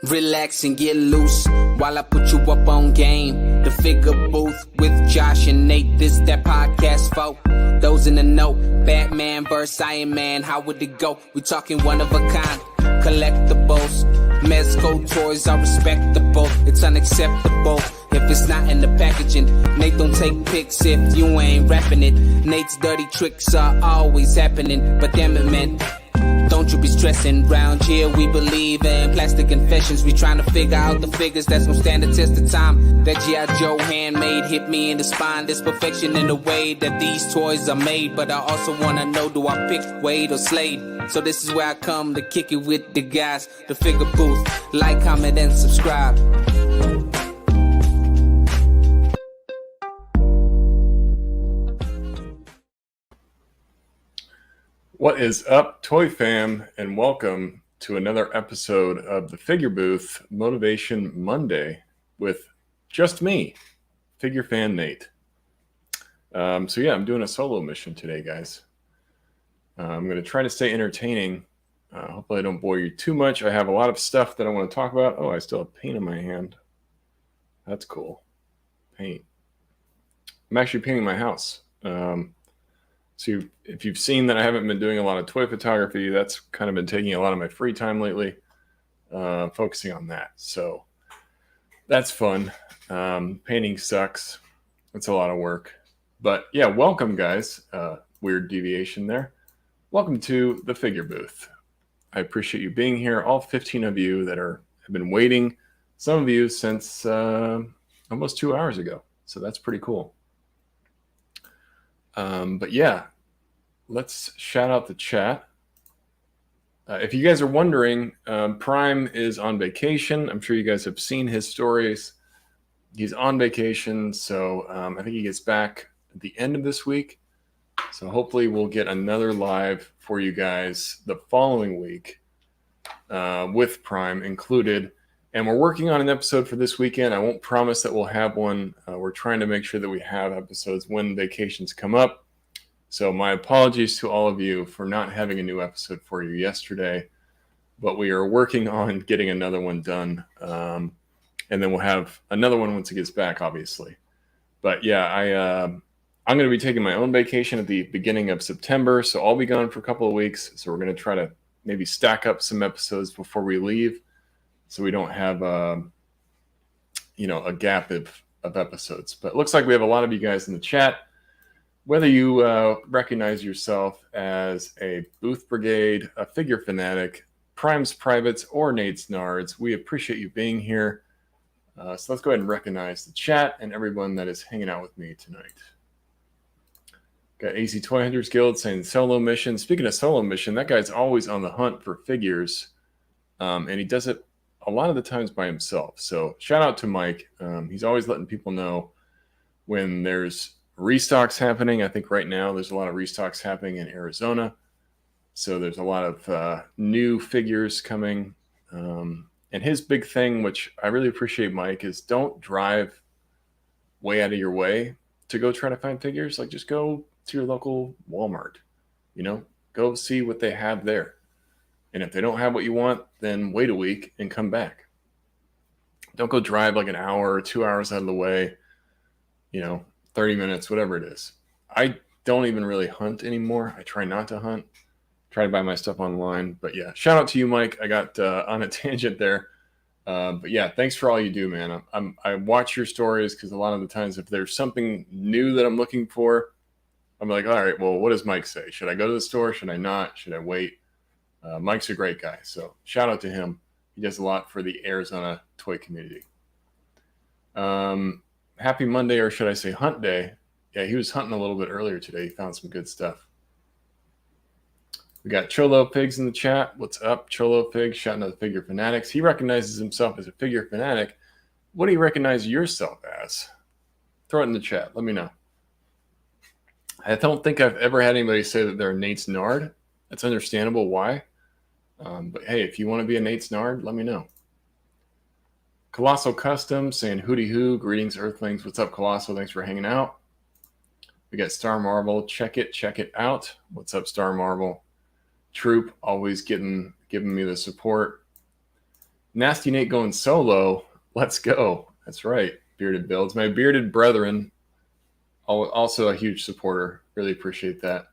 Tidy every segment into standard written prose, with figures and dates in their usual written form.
Relax and get loose while I put you up on game. The Figure Booth with Josh and Nate. This that podcast for those in the know. Batman vs. Iron Man, how would it go? We talking one of a kind, collectibles. Mezco toys are respectable. It's unacceptable if it's not in the packaging. Nate don't take pics if you ain't rapping it. Nate's dirty tricks are always happening. But damn it, man, don't you be stressing. Round here we believe in plastic confessions. We trying to figure out the figures that's gonna stand the test of time. That G.I. Joe handmade hit me in the spine. There's perfection in the way that these toys are made. But I also wanna know, do I pick Wade or Slade? So this is where I come to kick it with the guys. The Figure Booth. Like, comment, and subscribe. What is up, Toy Fam, and welcome to another episode of the Figure Booth Motivation Monday with just me, Figure Fan Nate. I'm doing a solo mission today, guys. I'm going to try to stay entertaining. Hopefully I don't bore you too much. I have a lot of stuff that I want to talk about. Oh, I still have paint in my hand. That's cool. Paint. I'm actually painting my house. So if you've seen that I haven't been doing a lot of toy photography, that's kind of been taking a lot of my free time lately, focusing on that. So that's fun. Painting sucks. It's a lot of work. But yeah, welcome, guys. Weird deviation there. Welcome to the Figure Booth. I appreciate you being here. All 15 of you that have been waiting. Some of you since almost 2 hours ago. So that's pretty cool. But yeah, let's shout out the chat. If you guys are wondering, Prime is on vacation. I'm sure you guys have seen his stories. He's on vacation, so I think he gets back at the end of this week. So hopefully we'll get another live for you guys the following week with Prime included. And we're working on an episode for this weekend. I won't promise that we'll have one. We're trying to make sure that we have episodes when vacations come up. So my apologies to all of you for not having a new episode for you yesterday. But we are working on getting another one done. And then we'll have another one once it gets back, obviously. But yeah, I'm going to be taking my own vacation at the beginning of September. So I'll be gone for a couple of weeks. So we're going to try to maybe stack up some episodes before we leave, so we don't have a gap of episodes. But it looks like we have a lot of you guys in the chat. Whether you recognize yourself as a Booth Brigade, a Figure Fanatic, Prime's Privates, or Nate's Nards, we appreciate you being here. So let's go ahead and recognize the chat and everyone that is hanging out with me tonight. Got AC Toy Hunters Guild saying solo mission. Speaking of solo mission, that guy's always on the hunt for figures. And he does it a lot of the times by himself. So shout out to Mike. He's always letting people know when there's restocks happening. I think right now there's a lot of restocks happening in Arizona. So there's a lot of new figures coming. And his big thing, which I really appreciate, Mike, is don't drive way out of your way to go try to find figures. Like, just go to your local Walmart, go see what they have there. And if they don't have what you want, then wait a week and come back. Don't go drive like an hour or 2 hours out of the way, 30 minutes, whatever it is. I don't even really hunt anymore. I try not to hunt. Try to buy my stuff online. But yeah, shout out to you, Mike. I got on a tangent there. But yeah, thanks for all you do, man. I watch your stories because a lot of the times if there's something new that I'm looking for, I'm like, all right, well, what does Mike say? Should I go to the store? Should I not? Should I wait? Mike's a great guy, so shout out to him. He does a lot for the Arizona toy community. Happy Monday, or should I say Hunt Day. Yeah, he was hunting a little bit earlier today. He found some good stuff. We got Cholo Pigs in the chat. What's up, Cholo Pigs? Shouting out the Figure Fanatics. He recognizes himself as a figure fanatic. What do you recognize yourself as? Throw it in the chat. Let me know. I don't think I've ever had anybody say that they're Nate's Nard. That's understandable why. But hey, if you want to be a Nate's Nard, let me know. Colossal Custom saying hooty hoo. Greetings, Earthlings. What's up, Colossal? Thanks for hanging out. We got Star Marvel. Check it out. What's up, Star Marvel? Troop, always giving me the support. Nasty Nate going solo. Let's go. That's right. Bearded Builds. My bearded brethren, also a huge supporter. Really appreciate that.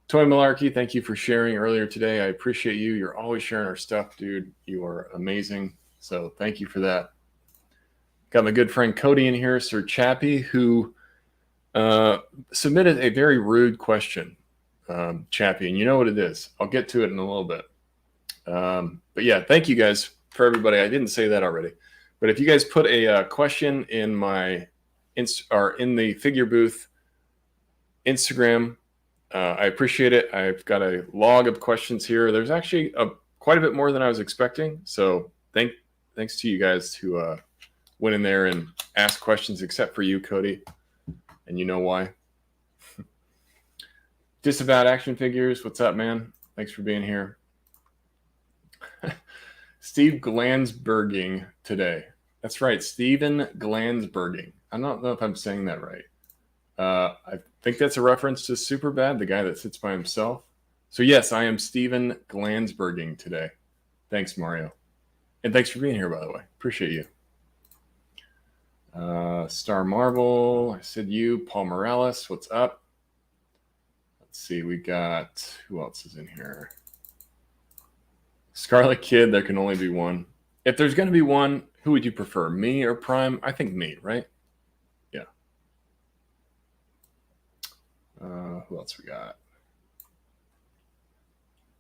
Toy Malarkey, thank you for sharing earlier today. I appreciate you. You're always sharing our stuff, dude. You are amazing. So thank you for that. Got my good friend Cody in here, Sir Chappie, who submitted a very rude question, Chappie, and you know what it is. I'll get to it in a little bit. But yeah, thank you guys for everybody. I didn't say that already, but if you guys put a question in my in the Figure Booth Instagram, I appreciate it. I've got a log of questions here. There's actually quite a bit more than I was expecting. So thanks to you guys who went in there and asked questions, except for you, Cody, and you know why. Disavowed Action Figures, what's up, man? Thanks for being here. Steve Glansberging today. That's right, Steven Glansberging. I don't know if I'm saying that right. I think that's a reference to Superbad, the guy that sits by himself. So yes, I am Steven Glansberging today. Thanks, Mario. And thanks for being here, by the way. Appreciate you. Star Marvel, I said you. Paul Morales, what's up? Let's see, we got, who else is in here? Scarlet Kid, there can only be one. If there's going to be one, who would you prefer, me or Prime? I think me, right? Yeah. Who else we got?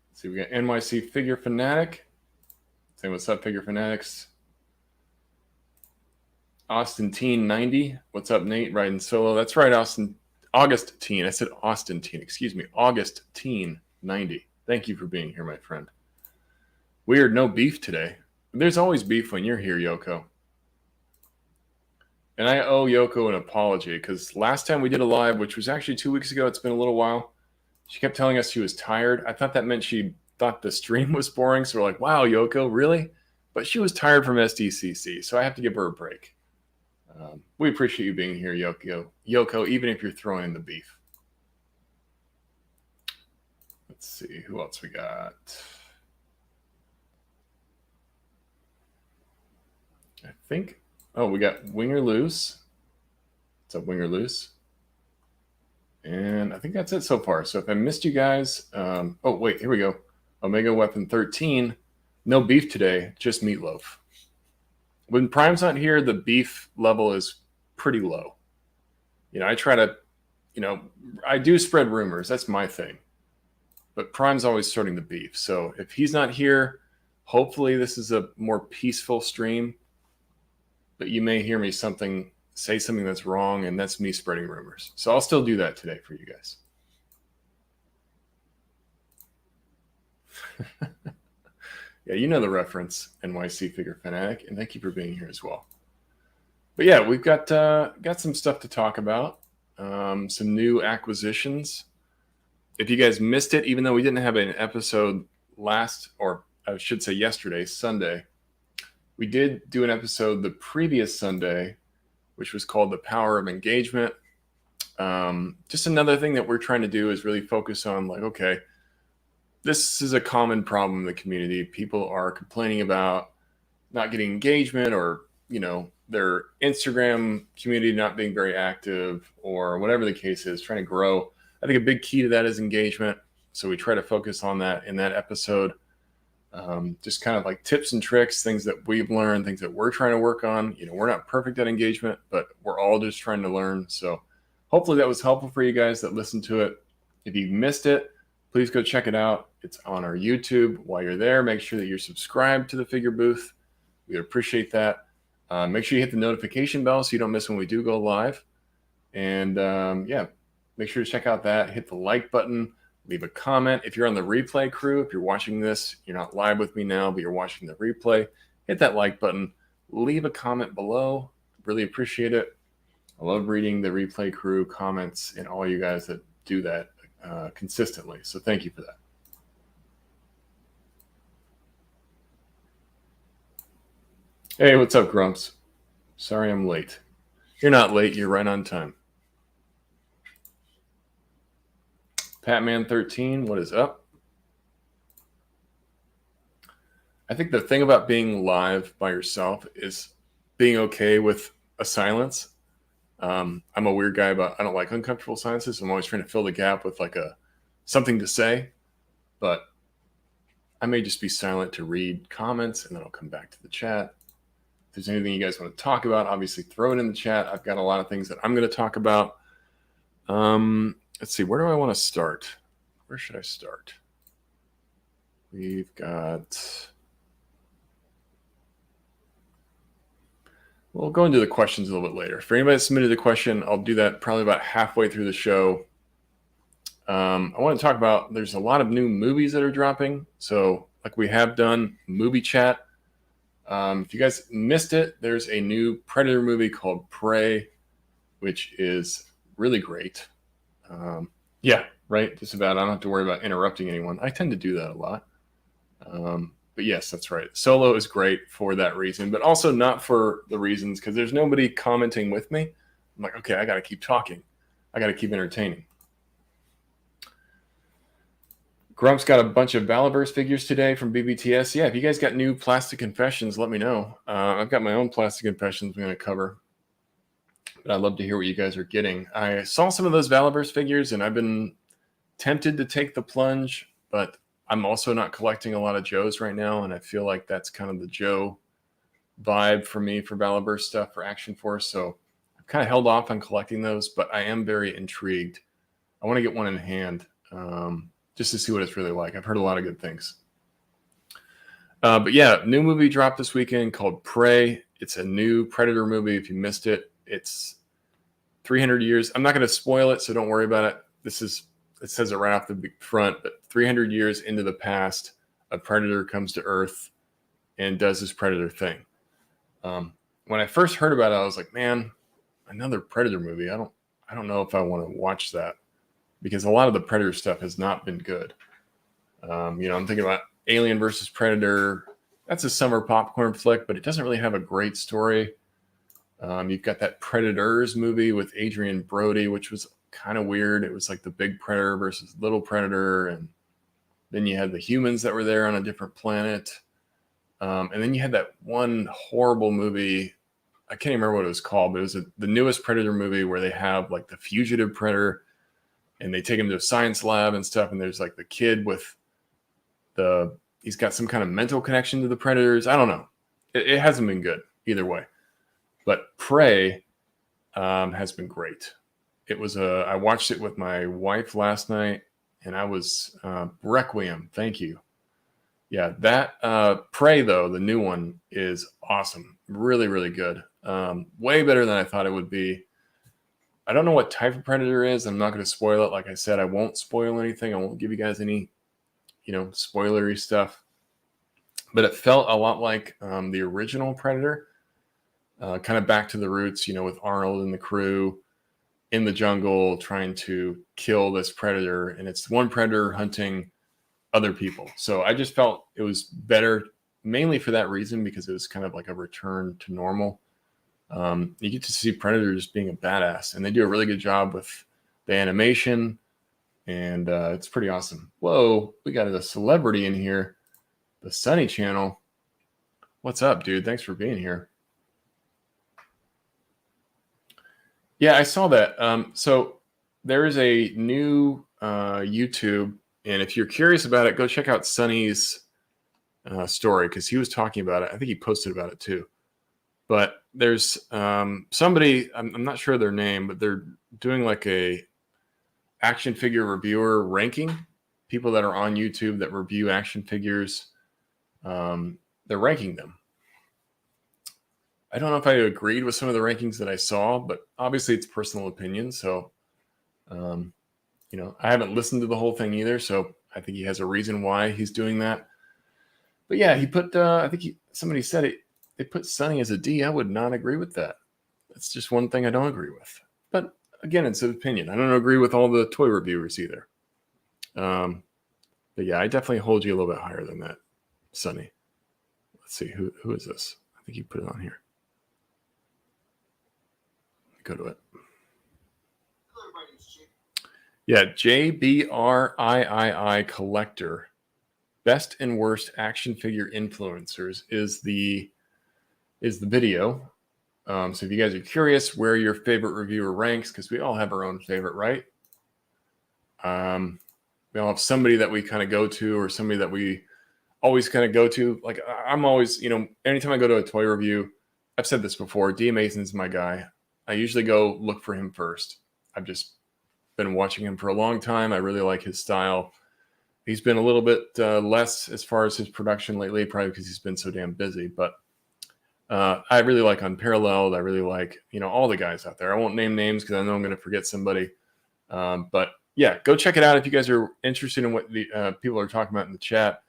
Let's see, we got NYC Figure Fanatic. Say what's up, Figure Fanatics. Austin Teen 90. What's up, Nate? Riding solo. That's right, Austin. August Teen. I said Austin Teen. Excuse me. August Teen 90. Thank you for being here, my friend. Weird, no beef today. There's always beef when you're here, Yoko. And I owe Yoko an apology because last time we did a live, which was actually 2 weeks ago, it's been a little while, she kept telling us she was tired. I thought that meant she thought the stream was boring. So we're like, wow, Yoko, really? But she was tired from SDCC, so I have to give her a break. We appreciate you being here, Yoko, even if you're throwing in the beef. Let's see, who else we got? I think, we got Winger Loose. What's up, Winger Loose? And I think that's it so far. So if I missed you guys, oh, wait, here we go. Omega Weapon 13. No beef today, just meatloaf. When Prime's not here, the beef level is pretty low. I try to, I do spread rumors. That's my thing. But Prime's always starting the beef. So if he's not here, hopefully this is a more peaceful stream. But you may hear me say something that's wrong, and that's me spreading rumors. So I'll still do that today for you guys. Yeah, you know the reference, NYC Figure Fanatic, and thank you for being here as well. But yeah, we've got some stuff to talk about, some new acquisitions. If you guys missed it, even though we didn't have an episode yesterday, Sunday, we did do an episode the previous Sunday, which was called The Power of Engagement. Just another thing that we're trying to do is really focus on, like, okay, this is a common problem in the community. People are complaining about not getting engagement, or, their Instagram community not being very active, or whatever the case is, trying to grow. I think a big key to that is engagement. So we try to focus on that in that episode. Just kind of like tips and tricks, things that we've learned, things that we're trying to work on. We're not perfect at engagement, but we're all just trying to learn. So hopefully that was helpful for you guys that listened to it. If you missed it, please go check it out. It's on our YouTube. While you're there, make sure that you're subscribed to the Figure Booth. We would appreciate that. Make sure you hit the notification bell so you don't miss when we do go live. And make sure to check out that. Hit the like button. Leave a comment. If you're on the replay crew, if you're watching this, you're not live with me now, but you're watching the replay, hit that like button. Leave a comment below. Really appreciate it. I love reading the replay crew comments and all you guys that do that consistently. So thank you for that. Hey, what's up, Grumps? Sorry I'm late. You're not late. You're right on time. Patman 13, what is up? I think the thing about being live by yourself is being okay with a silence. I'm a weird guy about I don't like uncomfortable silences. I'm always trying to fill the gap with like something to say, but I may just be silent to read comments and then I'll come back to the chat. If there's anything you guys want to talk about, obviously throw it in the chat. I've got a lot of things that I'm going to talk about. Let's see, where do I want to start? Where should I start? We've got... We'll go into the questions a little bit later. For anybody that submitted a question, I'll do that probably about halfway through the show. I want to talk about, there's a lot of new movies that are dropping. So like we have done movie chat. If you guys missed it, there's a new Predator movie called Prey, which is really great. Yeah, right. Just about. I don't have to worry about interrupting anyone. I tend to do that a lot. But yes, that's right. Solo is great for that reason, but also not for the reasons because there's nobody commenting with me. I'm like, okay, I got to keep talking. I got to keep entertaining. Grump's got a bunch of Balaverse figures today from BBTS. Yeah, if you guys got new Plastic Confessions, let me know. I've got my own Plastic Confessions I'm going to cover. But I'd love to hear what you guys are getting. I saw some of those Balaverse figures, and I've been tempted to take the plunge, but I'm also not collecting a lot of Joes right now, and I feel like that's kind of the Joe vibe for me for Balaverse stuff for Action Force. So I've kind of held off on collecting those, but I am very intrigued. I want to get one in hand just to see what it's really like. I've heard a lot of good things. But yeah, new movie dropped this weekend called Prey. It's a new Predator movie. If you missed it, it's 300 years. I'm not going to spoil it, so don't worry about it. It says it right off the front, but 300 years into the past, a predator comes to Earth and does his predator thing. When I first heard about it, I was like, man, another Predator movie. I don't know if I want to watch that because a lot of the Predator stuff has not been good. I'm thinking about Alien versus Predator. That's a summer popcorn flick, but it doesn't really have a great story. You've got that Predators movie with Adrian Brody, which was kind of weird. It was like the big predator versus little predator, and then you had the humans that were there on a different planet, and then you had that one horrible movie. I can't even remember what it was called, but it was the newest Predator movie where they have like the fugitive predator, and they take him to a science lab and stuff, and there's like the kid with he's got some kind of mental connection to the predators. I don't know. It hasn't been good either way, but Prey has been great. It was I watched it with my wife last night, and I was Requiem. Thank you. Yeah, that Prey though, the new one is awesome. Really, really good. Way better than I thought it would be. I don't know what type of predator it is. I'm not going to spoil it. Like I said, I won't spoil anything. I won't give you guys any, spoilery stuff. But it felt a lot like the original Predator, kind of back to the roots. With Arnold and the crew in the jungle trying to kill this predator, and it's one predator hunting other people. So I just felt it was better mainly for that reason, because it was kind of like a return to normal. You get to see predators being a badass, and they do a really good job with the animation, and it's pretty awesome. Whoa, we got a celebrity in here, the Sunny Channel. What's up, dude? Thanks for being here. Yeah, I saw that. So there is a new YouTube, and if you're curious about it, go check out Sunny's story, because he was talking about it. I think he posted about it too. But there's somebody, I'm not sure their name, but they're doing like a action figure reviewer ranking. People that are on YouTube that review action figures, they're ranking them. I don't know if I agreed with some of the rankings that I saw, but obviously it's personal opinion. So, I haven't listened to the whole thing either. So I think he has a reason why he's doing that. But yeah, he put, somebody said it, they put Sunny as a D. I would not agree with that. That's just one thing I don't agree with. But again, it's an opinion. I don't agree with all the toy reviewers either. But yeah, I definitely hold you a little bit higher than that, Sunny. Let's see, who is this? I think you put it on here. Go to it. Yeah, JBRIII Collector. Best and worst action figure influencers is the video. So if you guys are curious where your favorite reviewer ranks, because we all have our own favorite, right? We all have somebody that we kind of go to, or somebody that we always kind of go to. Like I'm always, anytime I go to a toy review, I've said this before, D. Mason's my guy. I usually go look for him first. I've just been watching him for a long time. I really like his style. He's been a little bit less as far as his production lately, probably because he's been so damn busy. But I really like Unparalleled. I really like, all the guys out there. I won't name names because I know I'm going to forget somebody. But yeah, go check it out if you guys are interested in what the people are talking about in the chat.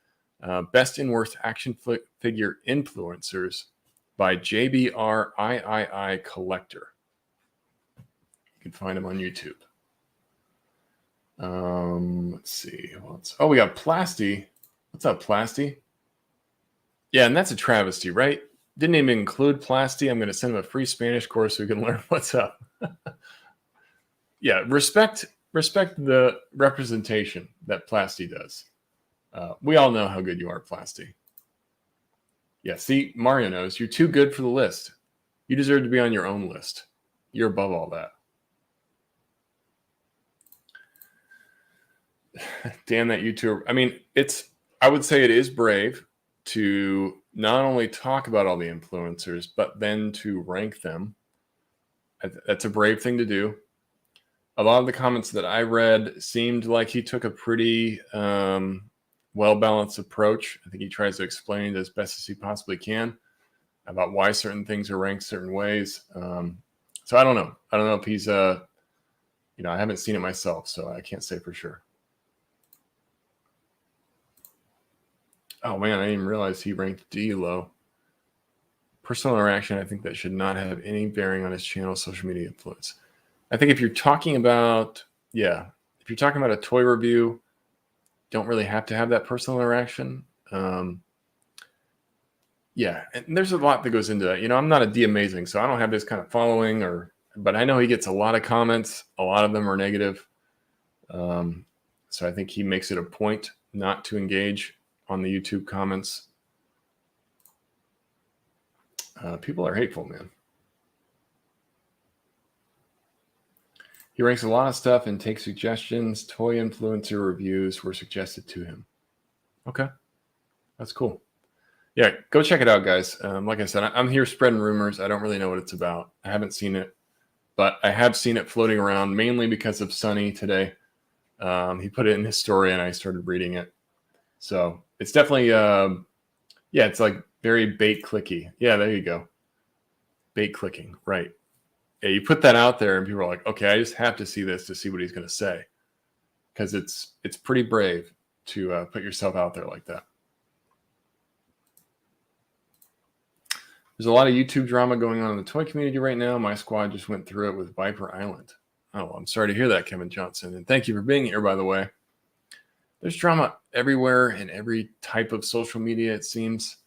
Best and worst action figure influencers by JBRIII Collector. You can find him on YouTube. Let's see. We got Plasty. What's up, Plasty? Yeah, and that's a travesty, right? Didn't even include Plasty. I'm going to send him a free Spanish course so he can learn what's up. Yeah, respect the representation that Plasty does. We all know how good you are, Plasty. Yeah, see, Mario knows you're too good for the list. You deserve to be on your own list. You're above all that. Damn that YouTuber. I mean, I would say it is brave to not only talk about all the influencers, but then to rank them. That's a brave thing to do. A lot of the comments that I read seemed like he took a pretty well-balanced approach. I think he tries to explain it as best as he possibly can about why certain things are ranked certain ways. So I don't know. I don't know if he's I haven't seen it myself, so I can't say for sure. Oh man, I didn't even realize he ranked D low. Personal interaction, I think that should not have any bearing on his channel social media influence. I think if you're talking about a toy review, don't really have to have that personal interaction. And there's a lot that goes into that. I'm not a D Amazing, so I don't have this kind of following, but I know he gets a lot of comments. A lot of them are negative. So I think he makes it a point not to engage on the YouTube comments. People are hateful, man. He ranks a lot of stuff and takes suggestions. Toy influencer reviews were suggested to him. Okay. That's cool. Yeah, go check it out, guys. Like I said, I'm here spreading rumors. I don't really know what it's about. I haven't seen it, but I have seen it floating around mainly because of Sonny today. He put it in his story and I started reading it. So it's definitely, it's like very bait clicky. Yeah, there you go. Bait clicking, right. Yeah, you put that out there and people are like, okay, I just have to see this to see what he's going to say. Because it's pretty brave to put yourself out there like that. There's a lot of YouTube drama going on in the toy community right now. My squad just went through it with Viper Island. Oh, I'm sorry to hear that, Kevin Johnson. And thank you for being here, by the way. There's drama everywhere in every type of social media, it seems.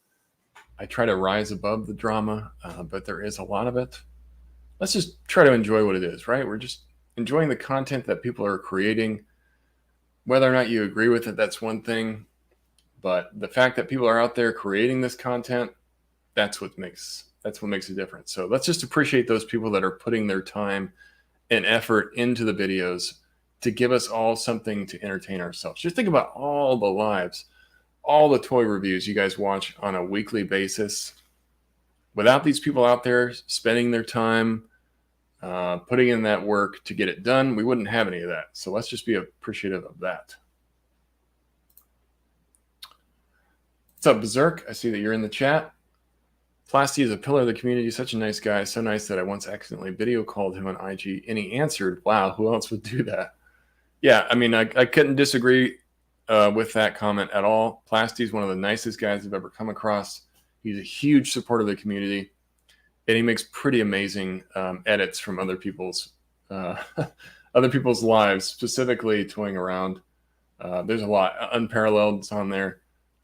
I try to rise above the drama, but there is a lot of it. Let's just try to enjoy what it is, right? We're just enjoying the content that people are creating. Whether or not you agree with it, that's one thing. But the fact that people are out there creating this content, that's what makes a difference. So let's just appreciate those people that are putting their time and effort into the videos to give us all something to entertain ourselves. Just think about all the lives, all the toy reviews you guys watch on a weekly basis. Without these people out there spending their time, putting in that work to get it done, we wouldn't have any of that. So let's just be appreciative of that. What's up, Berserk? I see that you're in the chat. Plasty is a pillar of the community, such a nice guy, so nice that I once accidentally video called him on IG, and he answered. Wow, who else would do that? Yeah, I mean, I couldn't disagree with that comment at all. Plasty is one of the nicest guys I've ever come across. He's a huge supporter of the community, and he makes pretty amazing edits from other people's lives, specifically toying around. There's a lot. Unparalleled's on there.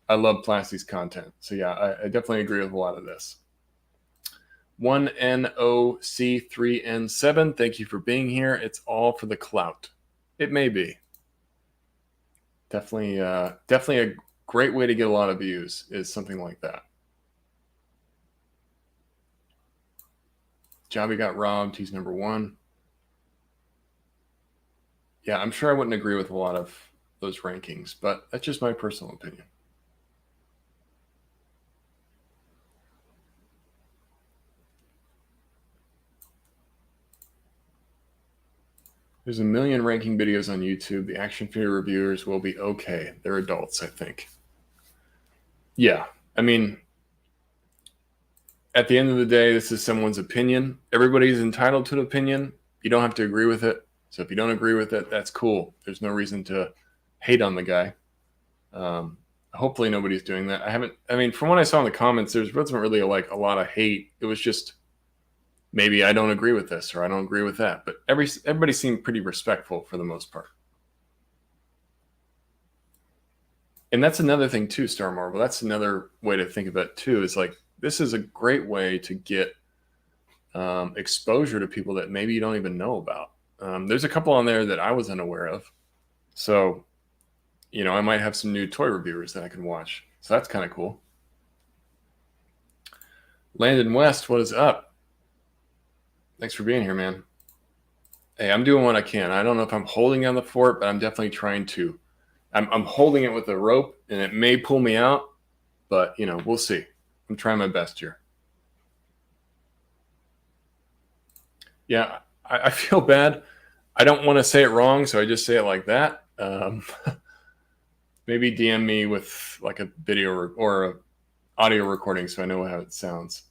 I love Plasty's content. So yeah, I definitely agree with a lot of this. 1NOC3N7, thank you for being here. It's all for the clout. It may be. Definitely a great way to get a lot of views is something like that. Jobby got robbed. He's number 1. Yeah, I'm sure I wouldn't agree with a lot of those rankings, but that's just my personal opinion. There's a million ranking videos on YouTube. The action figure reviewers will be okay. They're adults, I think. Yeah, I mean, at the end of the day, this is someone's opinion. Everybody's entitled to an opinion. You don't have to agree with it. So if you don't agree with it, that's cool. There's no reason to hate on the guy. Hopefully nobody's doing that. From what I saw in the comments, there wasn't really like a lot of hate. It was just, maybe I don't agree with this or I don't agree with that. But everybody seemed pretty respectful for the most part. And that's another thing too, Star Marvel. That's another way to think about it too, is like, this is a great way to get exposure to people that maybe you don't even know about. There's a couple on there that I was unaware of. So, I might have some new toy reviewers that I can watch. So that's kind of cool. Landon West, what is up? Thanks for being here, man. Hey, I'm doing what I can. I don't know if I'm holding down the fort, but I'm definitely trying to. I'm holding it with a rope, and it may pull me out, but, we'll see. I'm trying my best here. Yeah, I feel bad. I don't want to say it wrong, so I just say it like that. Maybe DM me with like a video or a audio recording so I know how it sounds.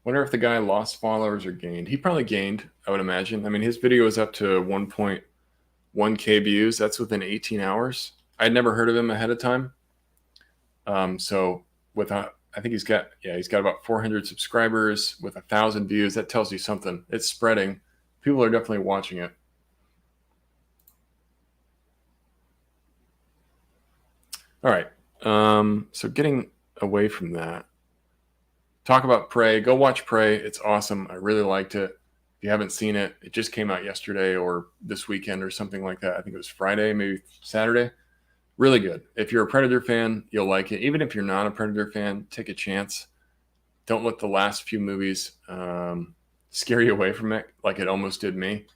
Wonder if the guy lost followers or gained. He probably gained, I would imagine. I mean, his video is up to 1.1K views. That's within 18 hours. I'd never heard of him ahead of time. So I think he's got about 400 subscribers with 1,000 views. That tells you something. It's spreading. People are definitely watching it. All right. So getting away from that, talk about Prey. Go watch Prey. It's awesome. I really liked it. If you haven't seen it, it just came out yesterday or this weekend or something like that. I think it was Friday, maybe Saturday. Really good. If you're a Predator fan, you'll like it. Even if you're not a Predator fan, take a chance. Don't let the last few movies scare you away from it like it almost did me.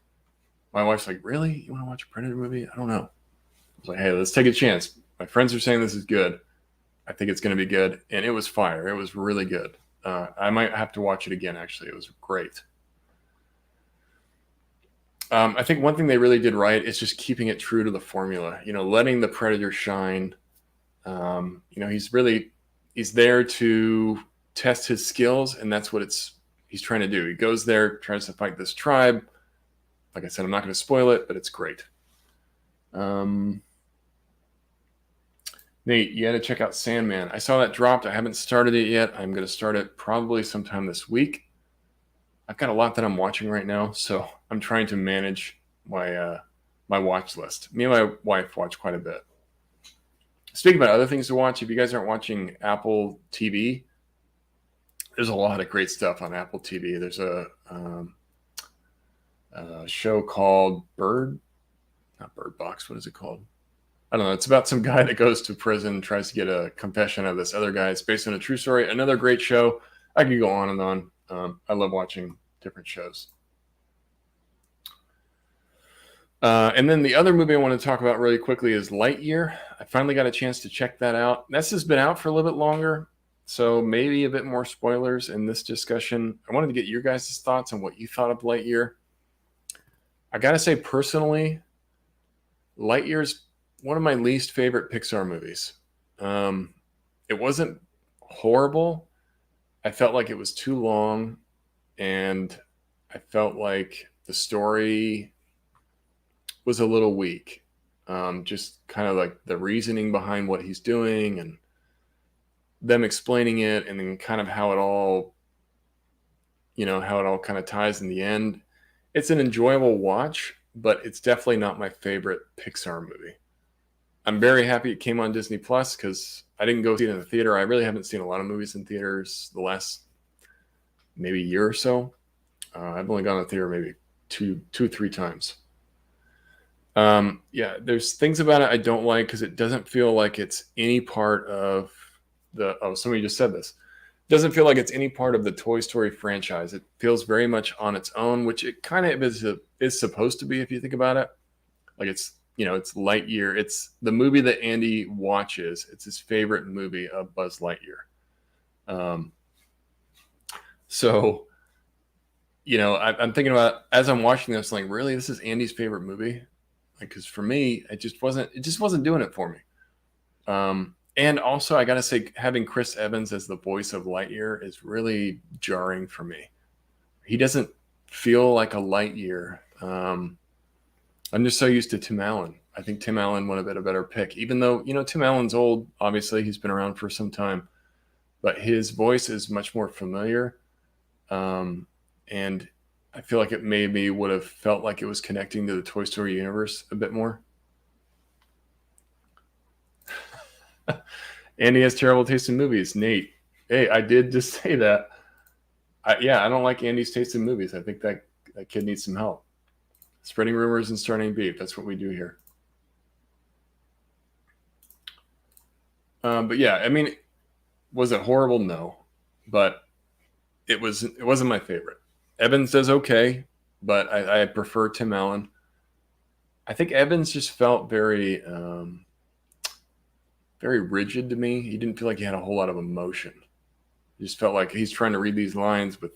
My wife's like, really? You want to watch a Predator movie? I don't know. I was like, hey, let's take a chance. My friends are saying this is good. I think it's going to be good. And it was fire. It was really good. I might have to watch it again, actually. It was great. I think one thing they really did right is just keeping it true to the formula, letting the Predator shine. He's there to test his skills, and that's what he's trying to do. He goes there, tries to fight this tribe. Like I said, I'm not going to spoil it, but it's great. Nate, you got to check out Sandman. I saw that dropped. I haven't started it yet. I'm going to start it probably sometime this week. I've got a lot that I'm watching right now, so I'm trying to manage my watch list. Me and my wife watch quite a bit. Speaking about other things to watch, if you guys aren't watching Apple TV, there's a lot of great stuff on Apple TV. There's a show called not Bird Box. What is it called? I don't know. It's about some guy that goes to prison, tries to get a confession of this other guy. It's based on a true story. Another great show. I could go on and on. I love watching different shows. And then the other movie I want to talk about really quickly is Lightyear. I finally got a chance to check that out. This has been out for a little bit longer, so maybe a bit more spoilers in this discussion. I wanted to get your guys' thoughts on what you thought of Lightyear. I got to say, personally, Lightyear's one of my least favorite Pixar movies. It wasn't horrible. I felt like it was too long, and I felt like the story was a little weak. Just kind of like the reasoning behind what he's doing and them explaining it, and then kind of how it all kind of ties in the end. It's an enjoyable watch, but it's definitely not my favorite Pixar movie. I'm very happy it came on Disney Plus because I didn't go see it in the theater. I really haven't seen a lot of movies in theaters the last maybe year or so. I've only gone to the theater maybe two, 3 times. Yeah, there's things about it I don't like because it doesn't feel like it's any part of the. Oh, somebody just said this. Doesn't feel like it's any part of the Toy Story franchise. It feels very much on its own, which it kind of is supposed to be if you think about it. Like it's Lightyear. It's the movie that Andy watches. It's his favorite movie of Buzz Lightyear. Um, so I'm thinking about as I'm watching this, like, really, this is Andy's favorite movie. Like, because for me, it just wasn't doing it for me. And also, I gotta say, having Chris Evans as the voice of Lightyear is really jarring for me. He doesn't feel like a Lightyear. I'm just so used to Tim Allen. I think Tim Allen would have been a better pick, even though Tim Allen's old. Obviously, he's been around for some time, but his voice is much more familiar. And I feel like it maybe would have felt like it was connecting to the Toy Story universe a bit more. Andy has terrible taste in movies. Nate, hey, I did just say that. I don't like Andy's taste in movies. I think that kid needs some help. Spreading rumors and starting beef. That's what we do here. But yeah, I mean, was it horrible? No, but it wasn't my favorite. Evans does okay, but I prefer Tim Allen. I think Evans just felt very rigid to me. He didn't feel like he had a whole lot of emotion. He just felt like he's trying to read these lines with,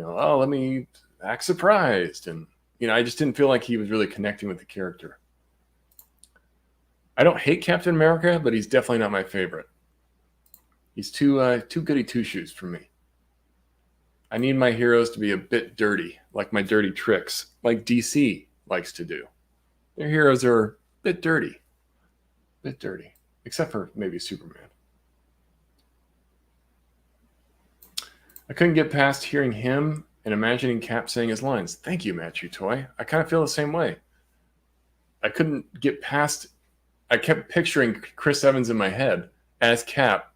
oh, let me act surprised, and I just didn't feel like he was really connecting with the character. I don't hate Captain America, but he's definitely not my favorite. He's too goody two shoes for me. I need my heroes to be a bit dirty, like my dirty tricks, like DC likes to do. Their heroes are a bit dirty, except for maybe Superman. I couldn't get past hearing him and imagining Cap saying his lines. Thank you, Matthew Toy. I kind of feel the same way. I couldn't get past. I kept picturing Chris Evans in my head as Cap,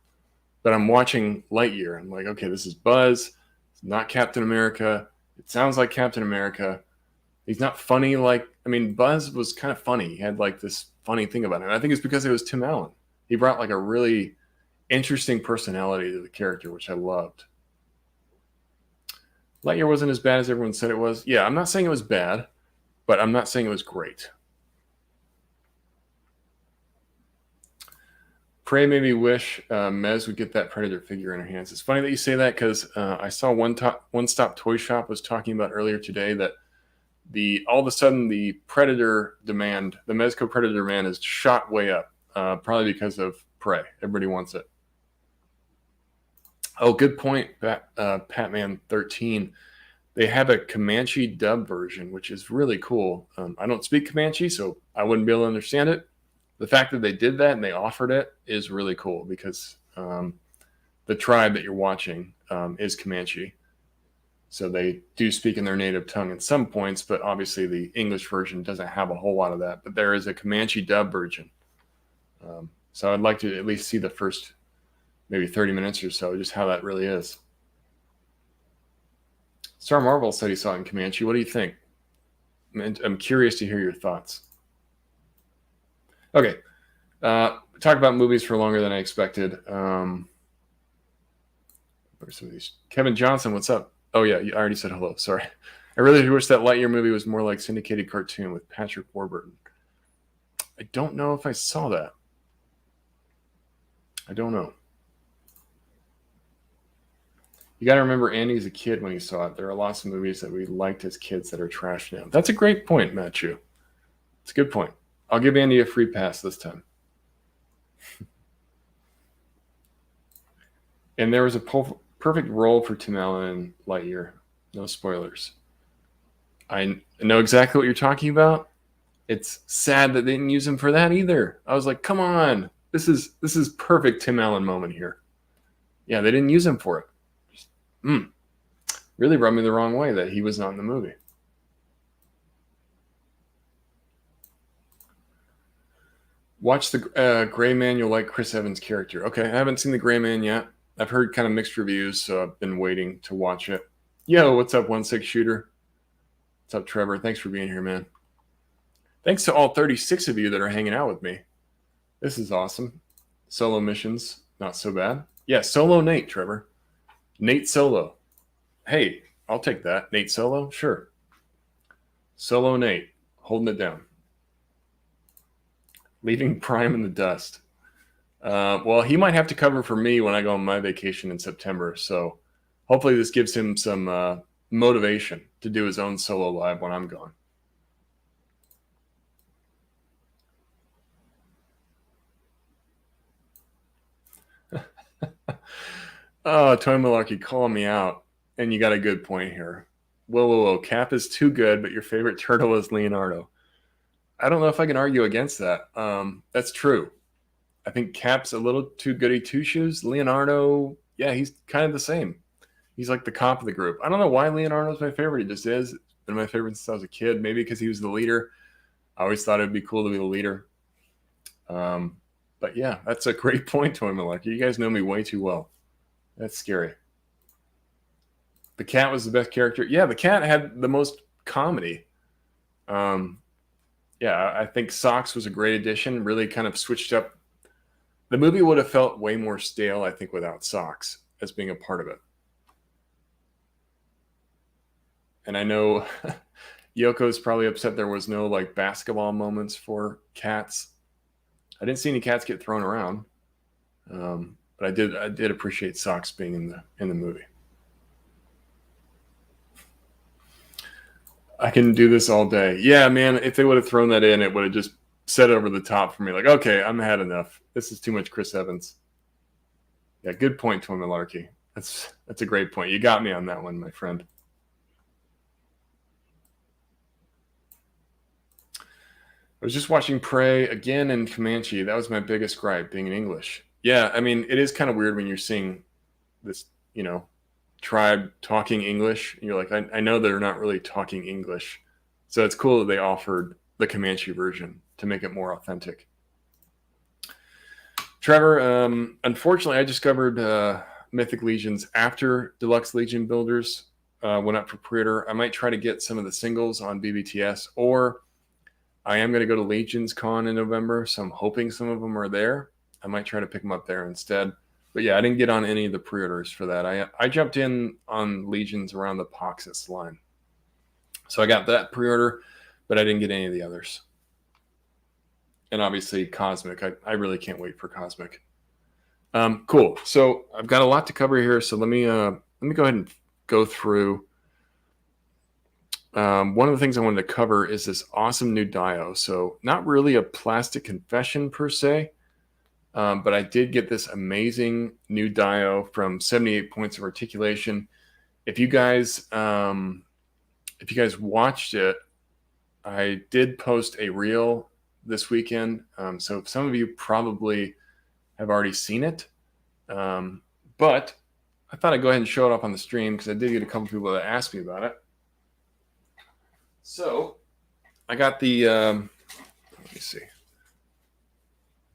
but I'm watching Lightyear. I'm like, okay, this is Buzz. It's not Captain America. It sounds like Captain America. He's not funny Buzz was kind of funny. He had like this funny thing about him. I think it's because it was Tim Allen. He brought like a really interesting personality to the character, which I loved. Lightyear wasn't as bad as everyone said it was. Yeah, I'm not saying it was bad, but I'm not saying it was great. Pray maybe wish Mez would get that Predator figure in her hands. It's funny that you say that because I saw One Stop Toy Shop was talking about earlier today that all of a sudden the Predator demand, the Mezco Predator demand, is shot way up, probably because of Prey. Everybody wants it. Oh, good point, Patman 13. They have a Comanche dub version, which is really cool. I don't speak Comanche, so I wouldn't be able to understand it. The fact that they did that and they offered it is really cool because the tribe that you're watching is Comanche. So they do speak in their native tongue at some points, but obviously the English version doesn't have a whole lot of that. But there is a Comanche dub version. So I'd like to at least see the first maybe 30 minutes or so, just how that really is. Star Marvel said he saw it in Comanche. What do you think? I'm curious to hear your thoughts. Okay. Talk about movies for longer than I expected. Where's some of these? Kevin Johnson, what's up? Oh, yeah, I already said hello. Sorry. I really wish that Lightyear movie was more like syndicated cartoon with Patrick Warburton. I don't know if I saw that. I don't know. You got to remember Andy's a kid when he saw it. There are lots of movies that we liked as kids that are trash now. That's a great point, Matthew. It's a good point. I'll give Andy a free pass this time. And there was a perfect role for Tim Allen in Lightyear. No spoilers. I know exactly what you're talking about. It's sad that they didn't use him for that either. I was like, come on. This is perfect Tim Allen moment here. Yeah, they didn't use him for it. Really rubbed me the wrong way that he was not in the movie. Watch the Gray Man. You'll like Chris Evans' character. Okay, I haven't seen the Gray Man yet. I've heard kind of mixed reviews, so I've been waiting to watch it. Yo, what's up, 1-6 Shooter? What's up, Trevor? Thanks for being here, man. Thanks to all 36 of you that are hanging out with me. This is awesome. Solo missions, not so bad. Yeah, solo Nate, Trevor. Nate Solo. Hey, I'll take that. Nate Solo? Sure. Solo Nate, holding it down. Leaving Prime in the dust. Well, he might have to cover for me when I go on my vacation in September. So hopefully this gives him some motivation to do his own solo live when I'm gone. Oh, Toy Malarkey calling me out. And you got a good point here. Whoa. Cap is too good, but your favorite turtle is Leonardo. I don't know if I can argue against that. That's true. I think Cap's a little too goody two-shoes. Leonardo, yeah, he's kind of the same. He's like the cop of the group. I don't know why Leonardo's my favorite. He just is. It's been my favorite since I was a kid. Maybe because he was the leader. I always thought it'd be cool to be the leader. But yeah, that's a great point, Toy Malarkey. You guys know me way too well. That's scary. The cat was the best character. Yeah, the cat had the most comedy. Yeah, I think Socks was a great addition. Really kind of switched up. The movie would have felt way more stale, I think, without Socks as being a part of it. And I know Yoko's probably upset there was no like basketball moments for cats. I didn't see any cats get thrown around, but I did appreciate Socks being in the movie. I can do this all day. Yeah, man, if they would have thrown that in, it would have just set it over the top for me. Like, okay, I'm had enough. This is too much Chris Evans. Yeah, good point, Toy Malarkey. That's a great point. You got me on that one, my friend. I was just watching Prey again in Comanche. That was my biggest gripe, being in English. Yeah, I mean, it is kind of weird when you're seeing this, tribe talking English. You're like, I know they're not really talking English. So it's cool that they offered the Comanche version to make it more authentic. Trevor, unfortunately, I discovered Mythic Legions after Deluxe Legion Builders went up for pre-order. I might try to get some of the singles on BBTS, or I am going to go to Legions Con in November, so I'm hoping some of them are there. I might try to pick them up there instead. But yeah, I didn't get on any of the pre-orders for that. I jumped in on Legions around the Poxus line. So I got that pre-order, but I didn't get any of the others. And obviously Cosmic. I really can't wait for Cosmic. Cool. So I've got a lot to cover here. So let me go ahead and go through. One of the things I wanted to cover is this awesome new Dio. So not really a plastic confession per se, but I did get this amazing new Dio from 78 Points of Articulation. If you guys watched it, I did post a reel this weekend. So some of you probably have already seen it, but I thought I'd go ahead and show it up on the stream because I did get a couple people that asked me about it. So I got the, let me see,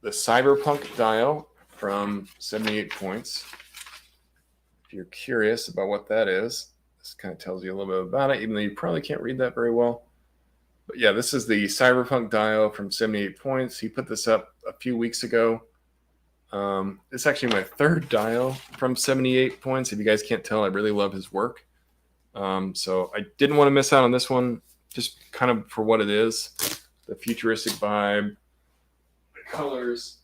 the Cyberpunk Dial from 78 Points. If you're curious about what that is, this kind of tells you a little bit about it, even though you probably can't read that very well. But yeah, this is the Cyberpunk Dial from 78 Points. He put this up a few weeks ago. It's actually my third dial from 78 Points. If you guys can't tell, I really love his work. So I didn't want to miss out on this one, just kind of for what it is, the futuristic vibe, the colors.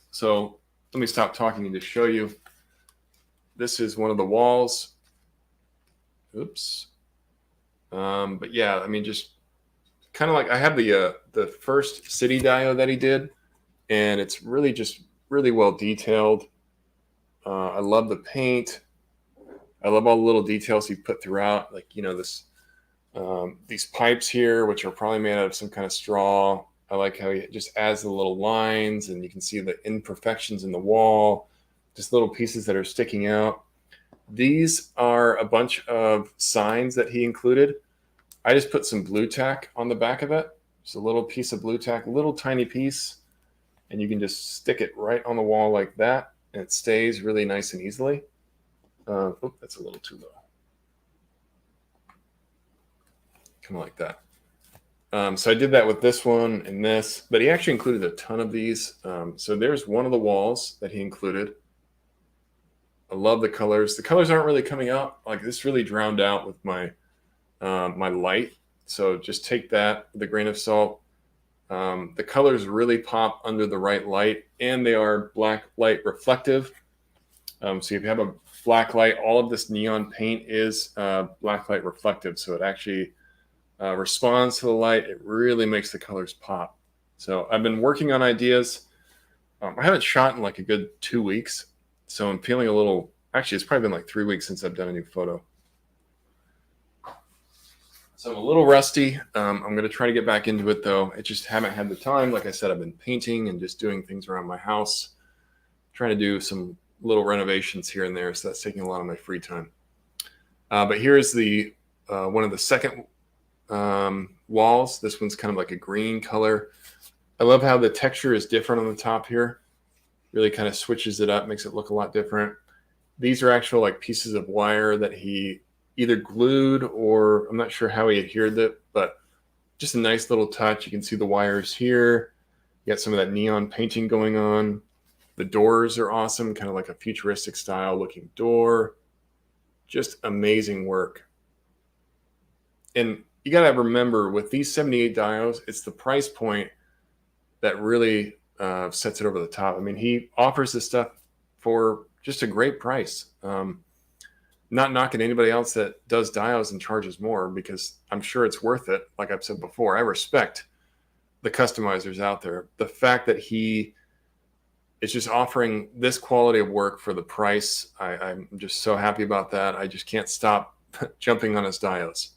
So let me stop talking and just show you. This is one of the walls. Oops. But yeah, I mean, just kind of like I have the first city dio that he did, and it's really just really well detailed. I love the paint. I love all the little details he put throughout, like this these pipes here, which are probably made out of some kind of straw. I like how he just adds the little lines, and you can see the imperfections in the wall, just little pieces that are sticking out. These are a bunch of signs that he included. I just put some blue tack on the back of it. Just a little piece of blue tack, a little tiny piece, and you can just stick it right on the wall like that, and it stays really nice and easily. That's a little too low. Kind of like that. So I did that with this one and this, but he actually included a ton of these. So there's one of the walls that he included. I love the colors. The colors aren't really coming out. Like this really drowned out with my my light. So just take that with a grain of salt. The colors really pop under the right light, and they are black light reflective. So if you have a black light, all of this neon paint is black light reflective. So it actually responds to the light. It really makes the colors pop. So I've been working on ideas. I haven't shot in like a good 2 weeks. So I'm feeling a little, actually, it's probably been like 3 weeks since I've done a new photo. So I'm a little rusty. I'm going to try to get back into it though. I just haven't had the time. Like I said, I've been painting and just doing things around my house, trying to do some little renovations here and there. So that's taking a lot of my free time. But here's the one of the second walls. This one's kind of like a green color. I love how the texture is different on the top here. Really kind of switches it up, makes it look a lot different. These are actual like pieces of wire that he either glued or I'm not sure how he adhered it, but just a nice little touch. You can see the wires here. You got some of that neon painting going on. The doors are awesome, kind of like a futuristic style looking door. Just amazing work. And you got to remember with these 78 dials, it's the price point that really sets it over the top. I mean, he offers this stuff for just a great price. Not knocking anybody else that does dials and charges more, because I'm sure it's worth it. Like I've said before, I respect the customizers out there. The fact that he is just offering this quality of work for the price, I'm just so happy about that. I just can't stop jumping on his dials.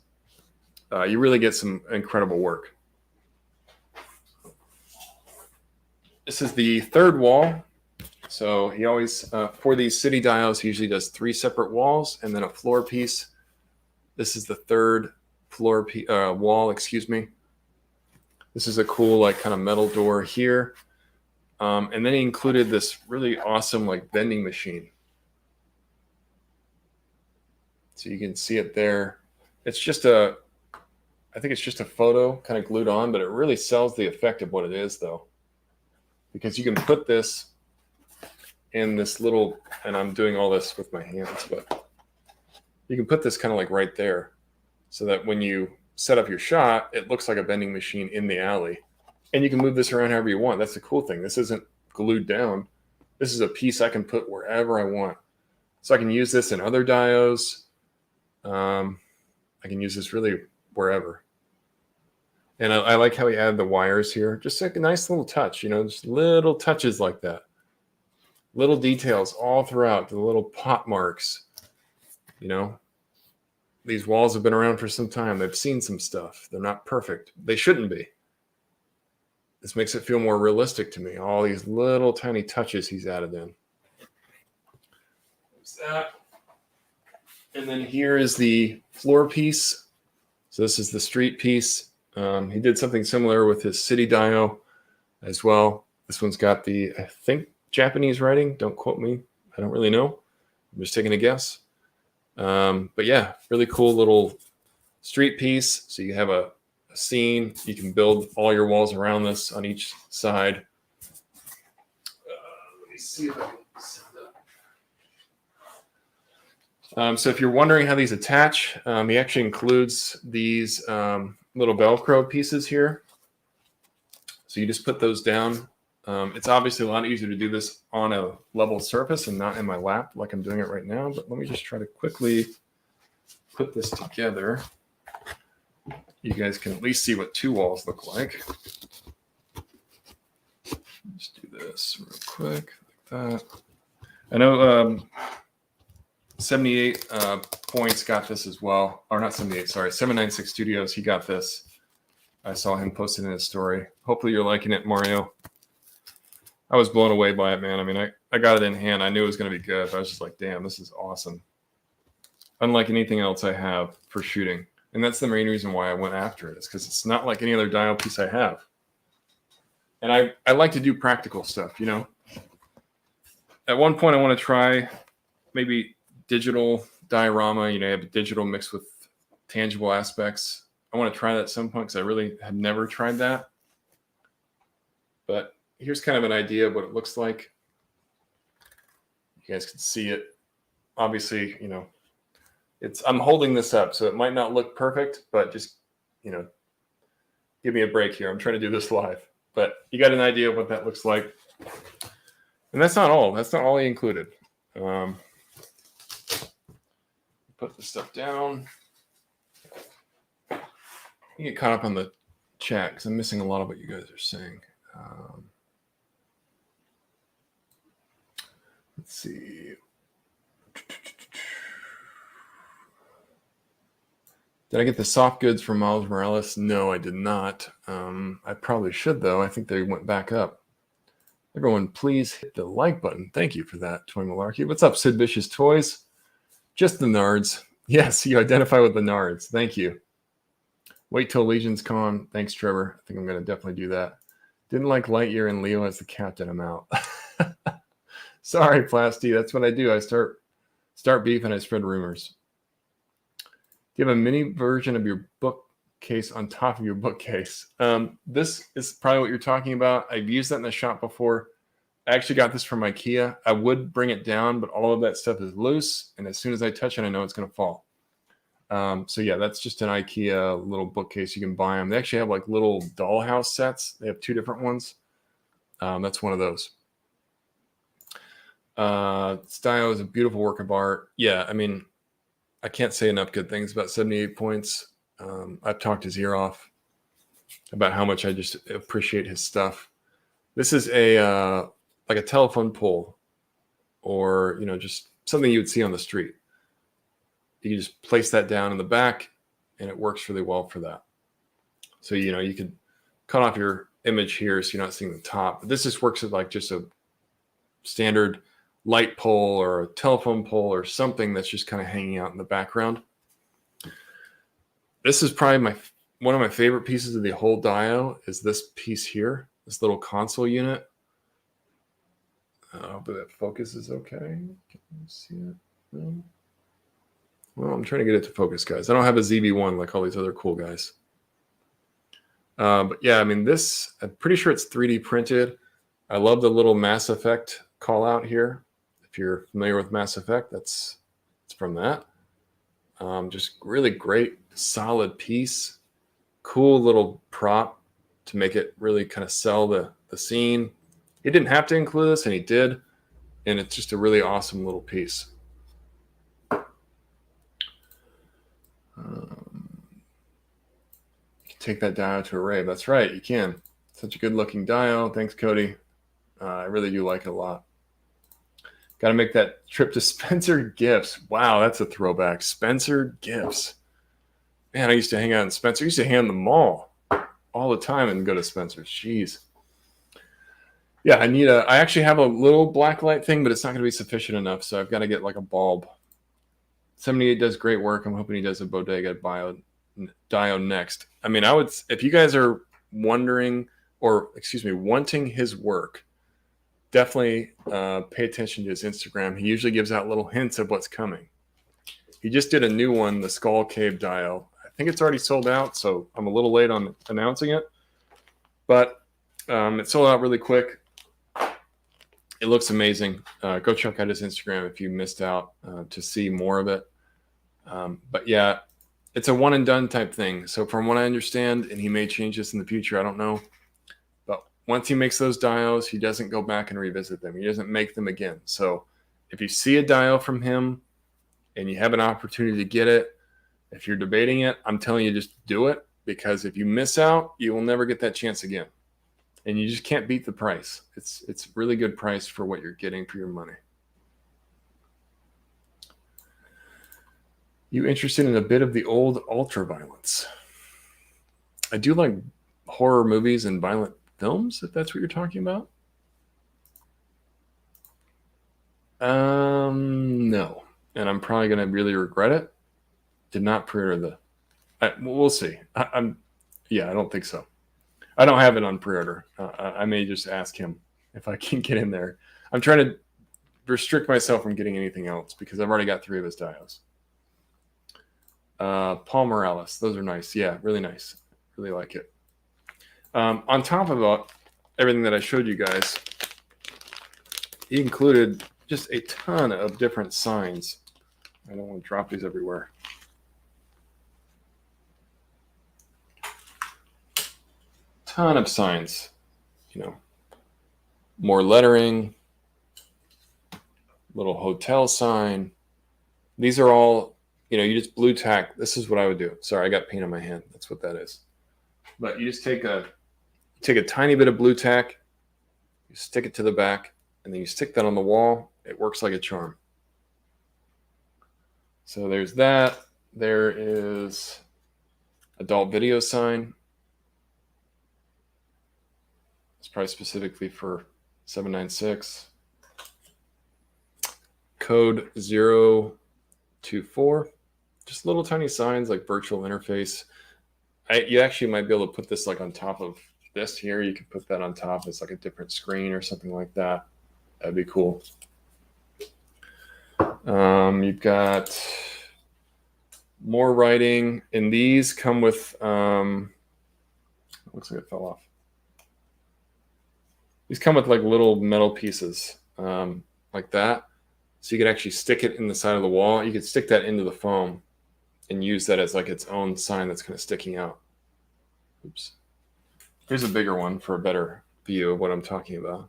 You really get some incredible work. This is the third wall. So he always, for these city dials, he usually does 3 separate walls and then a floor piece. This is the third floor wall, excuse me. This is a cool, like kind of metal door here. And then he included this really awesome, like vending machine. So you can see it there. It's just I think it's just a photo kind of glued on, but it really sells the effect of what it is though. Because you can put this in this little, and I'm doing all this with my hands, but you can put this kind of like right there so that when you set up your shot, it looks like a vending machine in the alley. And you can move this around however you want. That's the cool thing. This isn't glued down. This is a piece I can put wherever I want. So I can use this in other dios. I can use this really wherever. And I like how he added the wires here. Just like a nice little touch, just little touches like that. Little details all throughout, the little pot marks. These walls have been around for some time. They've seen some stuff. They're not perfect. They shouldn't be. This makes it feel more realistic to me. All these little tiny touches he's added in. There's that. And then here is the floor piece. So this is the street piece. He did something similar with his city dial as well. This one's got the, I think, Japanese writing. Don't quote me. I don't really know. I'm just taking a guess. But yeah, really cool little street piece. So you have a scene. You can build all your walls around this on each side. Let me see if I can set that up. So if you're wondering how these attach, he actually includes these little Velcro pieces here. So you just put those down. It's obviously a lot easier to do this on a level surface and not in my lap like I'm doing it right now. But let me just try to quickly put this together. You guys can at least see what 2 walls look like. Let's do this real quick, like that. I know 78 Points got this as well. Or not 78, sorry. 796 Studios, he got this. I saw him posted in his story. Hopefully you're liking it, Mario. I was blown away by it, man. I mean, I got it in hand. I knew it was going to be good. But I was just like, damn, this is awesome. Unlike anything else I have for shooting. And that's the main reason why I went after it, is because it's not like any other dial piece I have. And I like to do practical stuff, At one point, I want to try maybe digital diorama. You have digital mixed with tangible aspects. I want to try that at some point because I really have never tried that. But here's kind of an idea of what it looks like. You guys can see it. Obviously, you know, I'm holding this up, so it might not look perfect, but just, you know, give me a break here. I'm trying to do this live. But you got an idea of what that looks like. And that's not all. That's not all he included. Put the stuff down. You get caught up on the chat because I'm missing a lot of what you guys are saying. Let's see. Did I get the soft goods from Miles Morales? No, I did not. I probably should, though. I think they went back up. Everyone, please hit the like button. Thank you for that, Toy Malarkey. What's up, Sid Vicious Toys? Just the nards. Yes, you identify with the nards. Thank you. Wait till Legion's Con. Thanks, Trevor. I think I'm going to definitely do that. Didn't like Lightyear and Leo as the captain. I'm out. Sorry, Plasty. That's what I do. I start beef and I spread rumors. Do you have a mini version of your bookcase on top of your bookcase? This is probably what you're talking about. I've used that in the shop before. I actually got this from IKEA. I would bring it down, but all of that stuff is loose. And as soon as I touch it, I know it's going to fall. So yeah, that's just an IKEA little bookcase. You can buy them. They actually have like little dollhouse sets. They have 2 different ones. That's one of those. Style is a beautiful work of art. Yeah, I mean, I can't say enough good things about 78 Points. I've talked his ear off about how much I just appreciate his stuff. This is a like a telephone pole, or you know, just something you would see on the street. You just place that down in the back, and it works really well for that. So you know, you could cut off your image here so you're not seeing the top. But this just works as like just a standard light pole or a telephone pole or something that's just kind of hanging out in the background. This is probably one of my favorite pieces of the whole dial is this piece here, this little console unit. I hope that focus is okay. Can you see it? No? Well, I'm trying to get it to focus, guys. I don't have a ZB1 like all these other cool guys. But yeah, I mean, I'm pretty sure it's 3D printed. I love the little Mass Effect call out here. If you're familiar with Mass Effect, it's from that. Just really great, solid piece. Cool little prop to make it really kind of sell the scene. He didn't have to include this, and he did. And it's just a really awesome little piece. You can take that dial to a rave. That's right, you can. Such a good looking dial. Thanks, Cody. I really do like it a lot. Got to make that trip to Spencer Gifts. Wow, that's a throwback. Spencer Gifts. Man, I used to hang out in Spencer. I used to hang out in the mall all the time and go to Spencer's. Jeez. Yeah, I actually have a little black light thing, but it's not going to be sufficient enough, so I've got to get like a bulb. 78 does great work. I'm hoping he does a Bodega Dial next. I mean, if you guys are wanting his work, definitely pay attention to his Instagram. He usually gives out little hints of what's coming. He just did a new one, the Skull Cave Dial. I think it's already sold out, so I'm a little late on announcing it. But it sold out really quick. It looks amazing. Go check out his Instagram if you missed out to see more of it. But yeah, it's a one and done type thing. So from what I understand, and he may change this in the future, I don't know. But once he makes those dials, he doesn't go back and revisit them. He doesn't make them again. So if you see a dial from him and you have an opportunity to get it, if you're debating it, I'm telling you, just do it. Because if you miss out, you will never get that chance again. And you just can't beat the price. It's really good price for what you're getting for your money. You interested in a bit of the old ultra-violence? I do like horror movies and violent films, if that's what you're talking about. No. And I'm probably going to really regret it. Did not pre-order we'll see. I don't think so. I don't have it on pre-order. I may just ask him if I can get in there. I'm trying to restrict myself from getting anything else because I've already got 3 of his dials. Paul Morales. Those are nice. Yeah, really nice. Really like it. On top of everything that I showed you guys, he included just a ton of different signs. I don't want to drop these everywhere. Ton of signs, more lettering, little hotel sign. These are all, you just blue tack. This is what I would do. Sorry, I got paint on my hand. That's what that is. But you just take a tiny bit of blue tack, you stick it to the back, and then you stick that on the wall. It works like a charm. So there's that. There is adult video sign. It's probably specifically for 796. Code 024. Just little tiny signs like virtual interface. You actually might be able to put this like on top of this here. You could put that on top as like a different screen or something like that. That'd be cool. You've got more writing, and these come with looks like it fell off. These come with like little metal pieces like that. So you could actually stick it in the side of the wall. You could stick that into the foam and use that as like its own sign that's kind of sticking out. Oops. Here's a bigger one for a better view of what I'm talking about.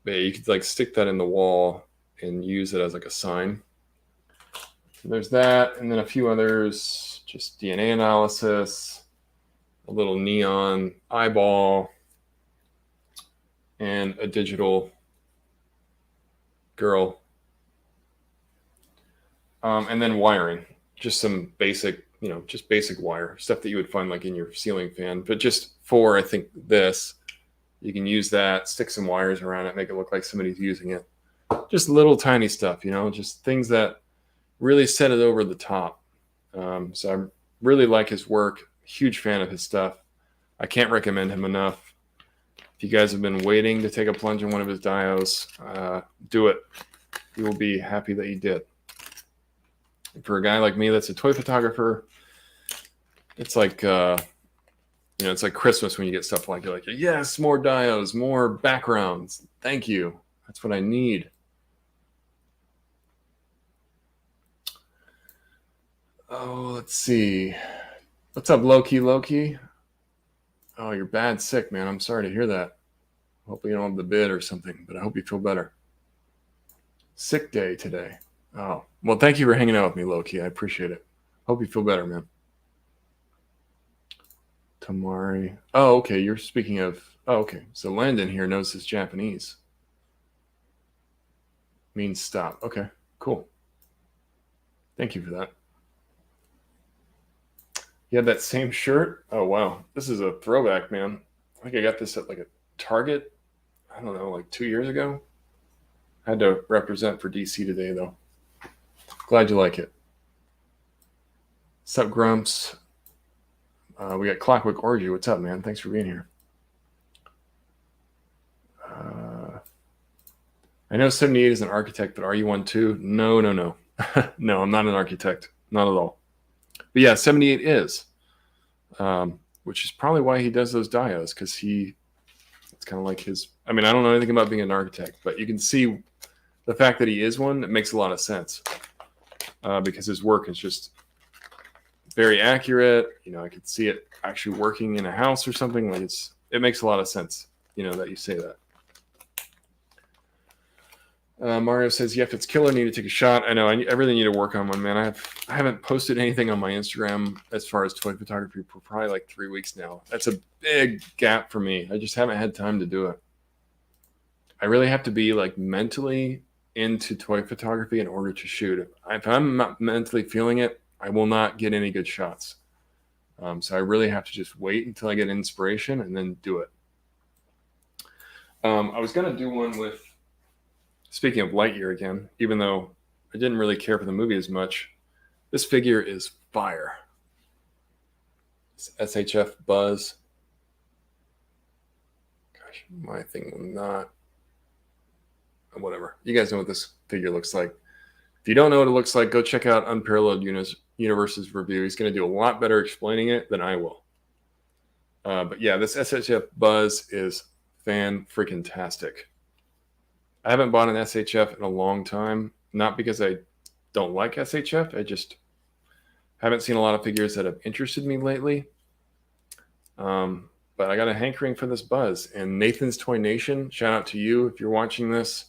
But yeah, you could like stick that in the wall and use it as like a sign. So there's that, and then a few others, just DNA analysis, a little neon eyeball, and a digital girl. And then wiring, just some basic, just basic wire, stuff that you would find like in your ceiling fan. But just for, I think, this, you can use that, stick some wires around it, make it look like somebody's using it. Just little tiny stuff, just things that really set it over the top. So I really like his work. Huge fan of his stuff. I can't recommend him enough. If you guys have been waiting to take a plunge in one of his dials, do it. You will be happy that you did. For a guy like me that's a toy photographer, it's like it's like Christmas when you get stuff like, you're like, yes, more dials, more backgrounds. Thank you. That's what I need. Oh, let's see. What's up, Loki? Oh, you're bad sick, man. I'm sorry to hear that. Hopefully you don't have the bid or something, but I hope you feel better. Sick day today. Oh, well, thank you for hanging out with me, Loki. I appreciate it. Hope you feel better, man. Tamari. Oh, okay. You're speaking of... Oh, okay. So Landon here knows his Japanese. Means stop. Okay, cool. Thank you for that. You had that same shirt? Oh, wow. This is a throwback, man. I think I got this at like a Target, I don't know, like 2 years ago. I had to represent for DC today, though. Glad you like it. What's up, Grumps? We got Clockwork Orgy. What's up, man? Thanks for being here. I know 78 is an architect, but are you one too? No. No, I'm not an architect. Not at all. But yeah, 78 is, which is probably why he does those dios, because it's kind of like his, I mean, I don't know anything about being an architect, but you can see the fact that he is one, it makes a lot of sense, because his work is just very accurate. I could see it actually working in a house or something. Like it makes a lot of sense, that you say that. Mario says, "Yep, it's killer. Need to take a shot." I know. I really need to work on one, man. I haven't posted anything on my Instagram as far as toy photography for probably like 3 weeks now. That's a big gap for me. I just haven't had time to do it. I really have to be like mentally into toy photography in order to shoot. If I'm not mentally feeling it, I will not get any good shots. So I really have to just wait until I get inspiration and then do it. I was going to do one with, speaking of Lightyear again, even though I didn't really care for the movie as much, this figure is fire. It's SHF Buzz. Gosh, my thing will not. Whatever. You guys know what this figure looks like. If you don't know what it looks like, go check out Unparalleled Universe's review. He's going to do a lot better explaining it than I will. But yeah, this SHF Buzz is fan-freaking-tastic. I haven't bought an SHF in a long time, not because I don't like SHF. I just haven't seen a lot of figures that have interested me lately. But I got a hankering for this Buzz. And Nathan's Toy Nation, shout out to you if you're watching this,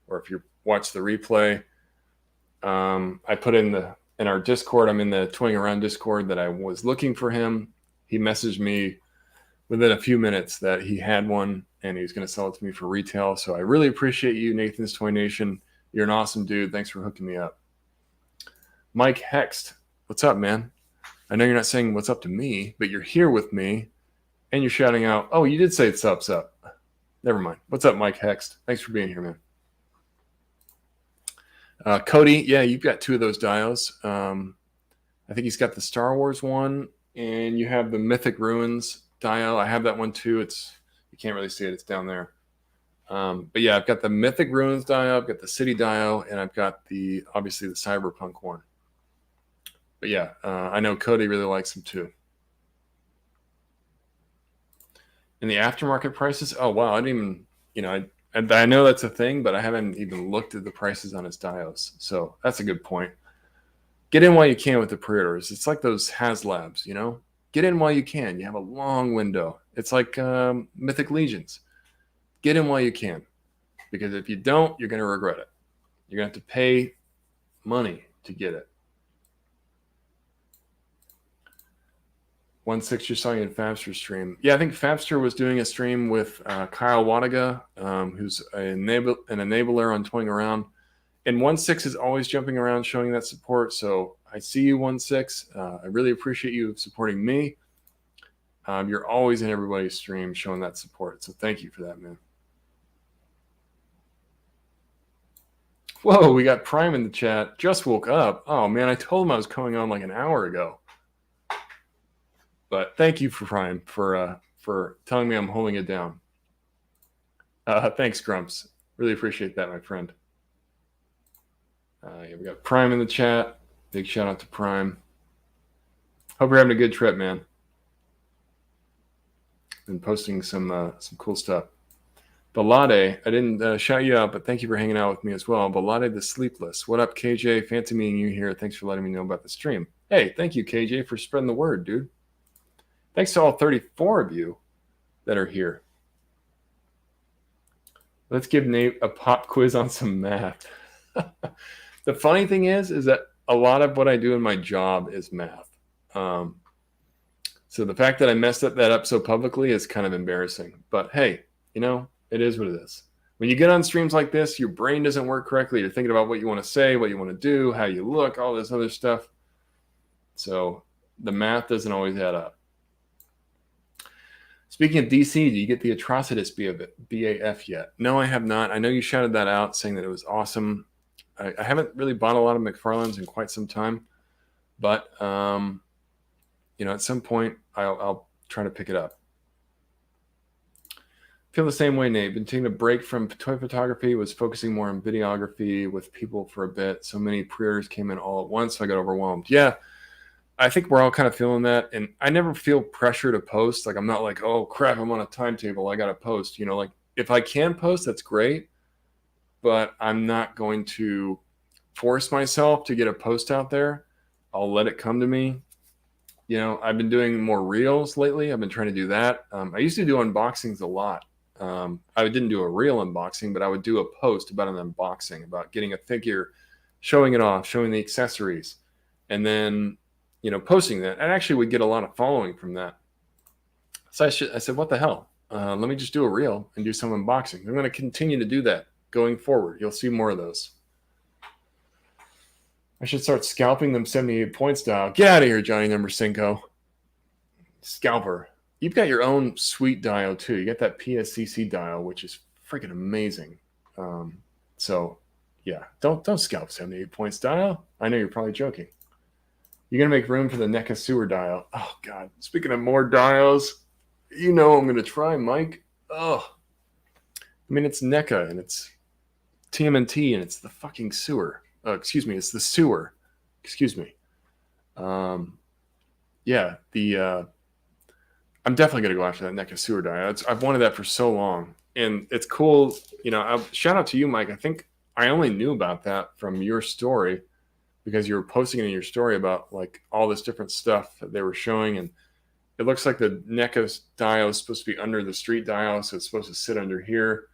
or if you watch the replay. I put in our Discord, I'm in the Toying Around Discord, that I was looking for him. He messaged me within a few minutes that he had one and he was going to sell it to me for retail. So I really appreciate you, Nathan's Toy Nation. You're an awesome dude. Thanks for hooking me up. Mike Hext, what's up, man? I know you're not saying what's up to me, but you're here with me and you're shouting out, oh, you did say it's up. Never mind. What's up, Mike Hext? Thanks for being here, man. Cody, yeah, you've got two of those dials. I think he's got the Star Wars one, and you have the Mythic Ruins dial. I have that one too. You can't really see it. It's down there. But yeah, I've got the Mythic Ruins dial, I've got the City dial, and I've got obviously the Cyberpunk one. But yeah, I know Cody really likes them too. And the aftermarket prices, oh wow, I didn't even, I know that's a thing, but I haven't even looked at the prices on his dials. So that's a good point. Get in while you can with the pre-orders. It's like those HasLabs, Get in while you can. You have a long window. It's like Mythic Legions. Get in while you can. Because if you don't, you're going to regret it. You're going to have to pay money to get it. 1.6 you're selling in Fabster's stream. Yeah, I think Fabster was doing a stream with Kyle Wadaga, who's an enabler on Toying Around. And 1.6 is always jumping around showing that support. So I see you, 1.6. I really appreciate you supporting me. You're always in everybody's stream showing that support. So thank you for that, man. Whoa, we got Prime in the chat. Just woke up. Oh, man, I told him I was coming on like an hour ago. But thank you for Prime for telling me I'm holding it down. Thanks, Grumps. Really appreciate that, my friend. Yeah, we got Prime in the chat. Big shout out to Prime. Hope you're having a good trip, man. Been posting some cool stuff. Balade, I didn't shout you out, but thank you for hanging out with me as well. Balade the Sleepless. What up, KJ? Fancy meeting you here. Thanks for letting me know about the stream. Hey, thank you, KJ, for spreading the word, dude. Thanks to all 34 of you that are here. Let's give Nate a pop quiz on some math. The funny thing is that a lot of what I do in my job is math. So the fact that I messed that up so publicly is kind of embarrassing. But hey, it is what it is. When you get on streams like this, your brain doesn't work correctly. You're thinking about what you want to say, what you want to do, how you look, all this other stuff. So the math doesn't always add up. Speaking of DC, do you get the Atrocitus BAF yet? No, I have not. I know you shouted that out, saying that it was awesome. I haven't really bought a lot of McFarlane's in quite some time. But, at some point, I'll try to pick it up. Feel the same way, Nate. Been taking a break from toy photography, was focusing more on videography with people for a bit. So many pre-orders came in all at once, so I got overwhelmed. Yeah, I think we're all kind of feeling that. And I never feel pressure to post. Like, I'm not like, oh, crap, I'm on a timetable. I got to post. Like, if I can post, that's great. But I'm not going to force myself to get a post out there. I'll let it come to me. I've been doing more reels lately. I've been trying to do that. I used to do unboxings a lot. I didn't do a real unboxing, but I would do a post about an unboxing, about getting a figure, showing it off, showing the accessories, and then, posting that. I actually would get a lot of following from that. So I said, what the hell? Let me just do a reel and do some unboxing. I'm going to continue to do that going forward. You'll see more of those. I should start scalping them 78 point style. Get out of here, Johnny number 5. Scalper. You've got your own sweet dial too. You got that PSCC dial, which is freaking amazing. So yeah, don't scalp 78 point style. I know you're probably joking. You're gonna make room for the NECA sewer dial. Oh God. Speaking of more dials, I'm gonna try, Mike. Oh, I mean, it's NECA and it's TMNT and it's the fucking sewer. It's the sewer. Excuse me. Yeah, I'm definitely going to go after that NECA sewer dial. I've wanted that for so long, and it's cool. Shout out to you, Mike. I think I only knew about that from your story because you were posting it in your story about like all this different stuff that they were showing, and it looks like the NECA dial is supposed to be under the street dial, so it's supposed to sit under here.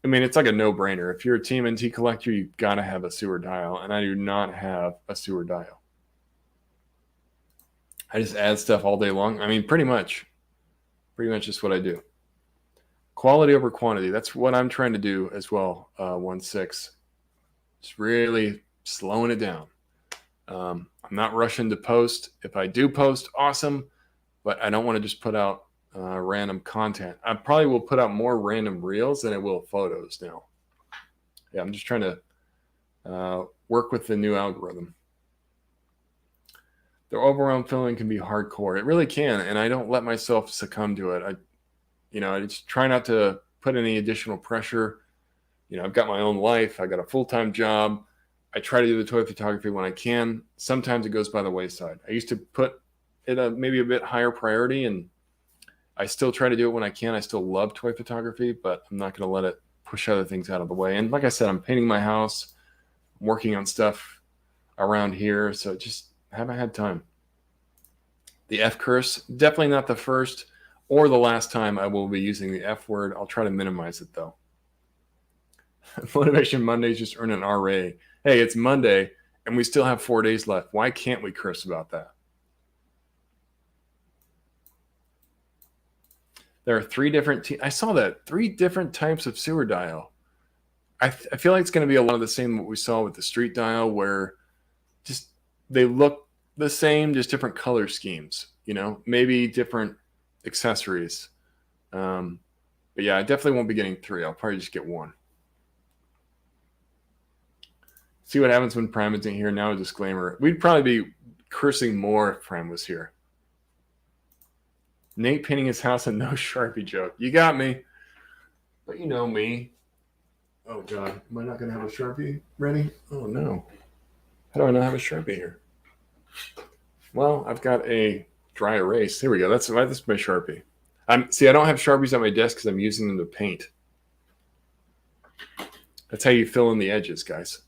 I mean, it's like a no-brainer. If you're a TMNT collector, you've got to have a sewer dial, and I do not have a sewer dial. I just add stuff all day long. I mean, pretty much just what I do. Quality over quantity. That's what I'm trying to do as well. 1.6. Just really slowing it down. I'm not rushing to post. If I do post, awesome. But I don't want to just put out random content. I probably will put out more random reels than I will photos now. Yeah, I'm just trying to work with the new algorithm. The overwhelm feeling can be hardcore. It really can, and I don't let myself succumb to it. I just try not to put any additional pressure. I've got my own life. I got a full-time job. I try to do the toy photography when I can. Sometimes it goes by the wayside. I used to put it maybe a bit higher priority, and I still try to do it when I can. I still love toy photography, but I'm not going to let it push other things out of the way. And like I said, I'm painting my house, I'm working on stuff around here, so just haven't had time. The F curse, definitely not the first or the last time I will be using the F word. I'll try to minimize it though. Motivation Mondays just earn an RA. Hey, it's Monday and we still have 4 days left. Why can't we curse about that? There are 3 different I saw that 3 different types of sewer dial. I feel like it's going to be a lot of the same what we saw with the street dial, where just they look the same, just different color schemes. Maybe different accessories. But yeah, I definitely won't be getting 3. I'll probably just get 1. See what happens when Prime isn't here. Now a disclaimer. We'd probably be cursing more if Prime was here. Nate painting his house and no Sharpie joke. You got me. But you know me. Oh God, am I not going to have a Sharpie ready? Oh no. How do I not have a Sharpie here? Well, I've got a dry erase. Here we go. That's my Sharpie. I don't have Sharpies on my desk because I'm using them to paint. That's how you fill in the edges, guys.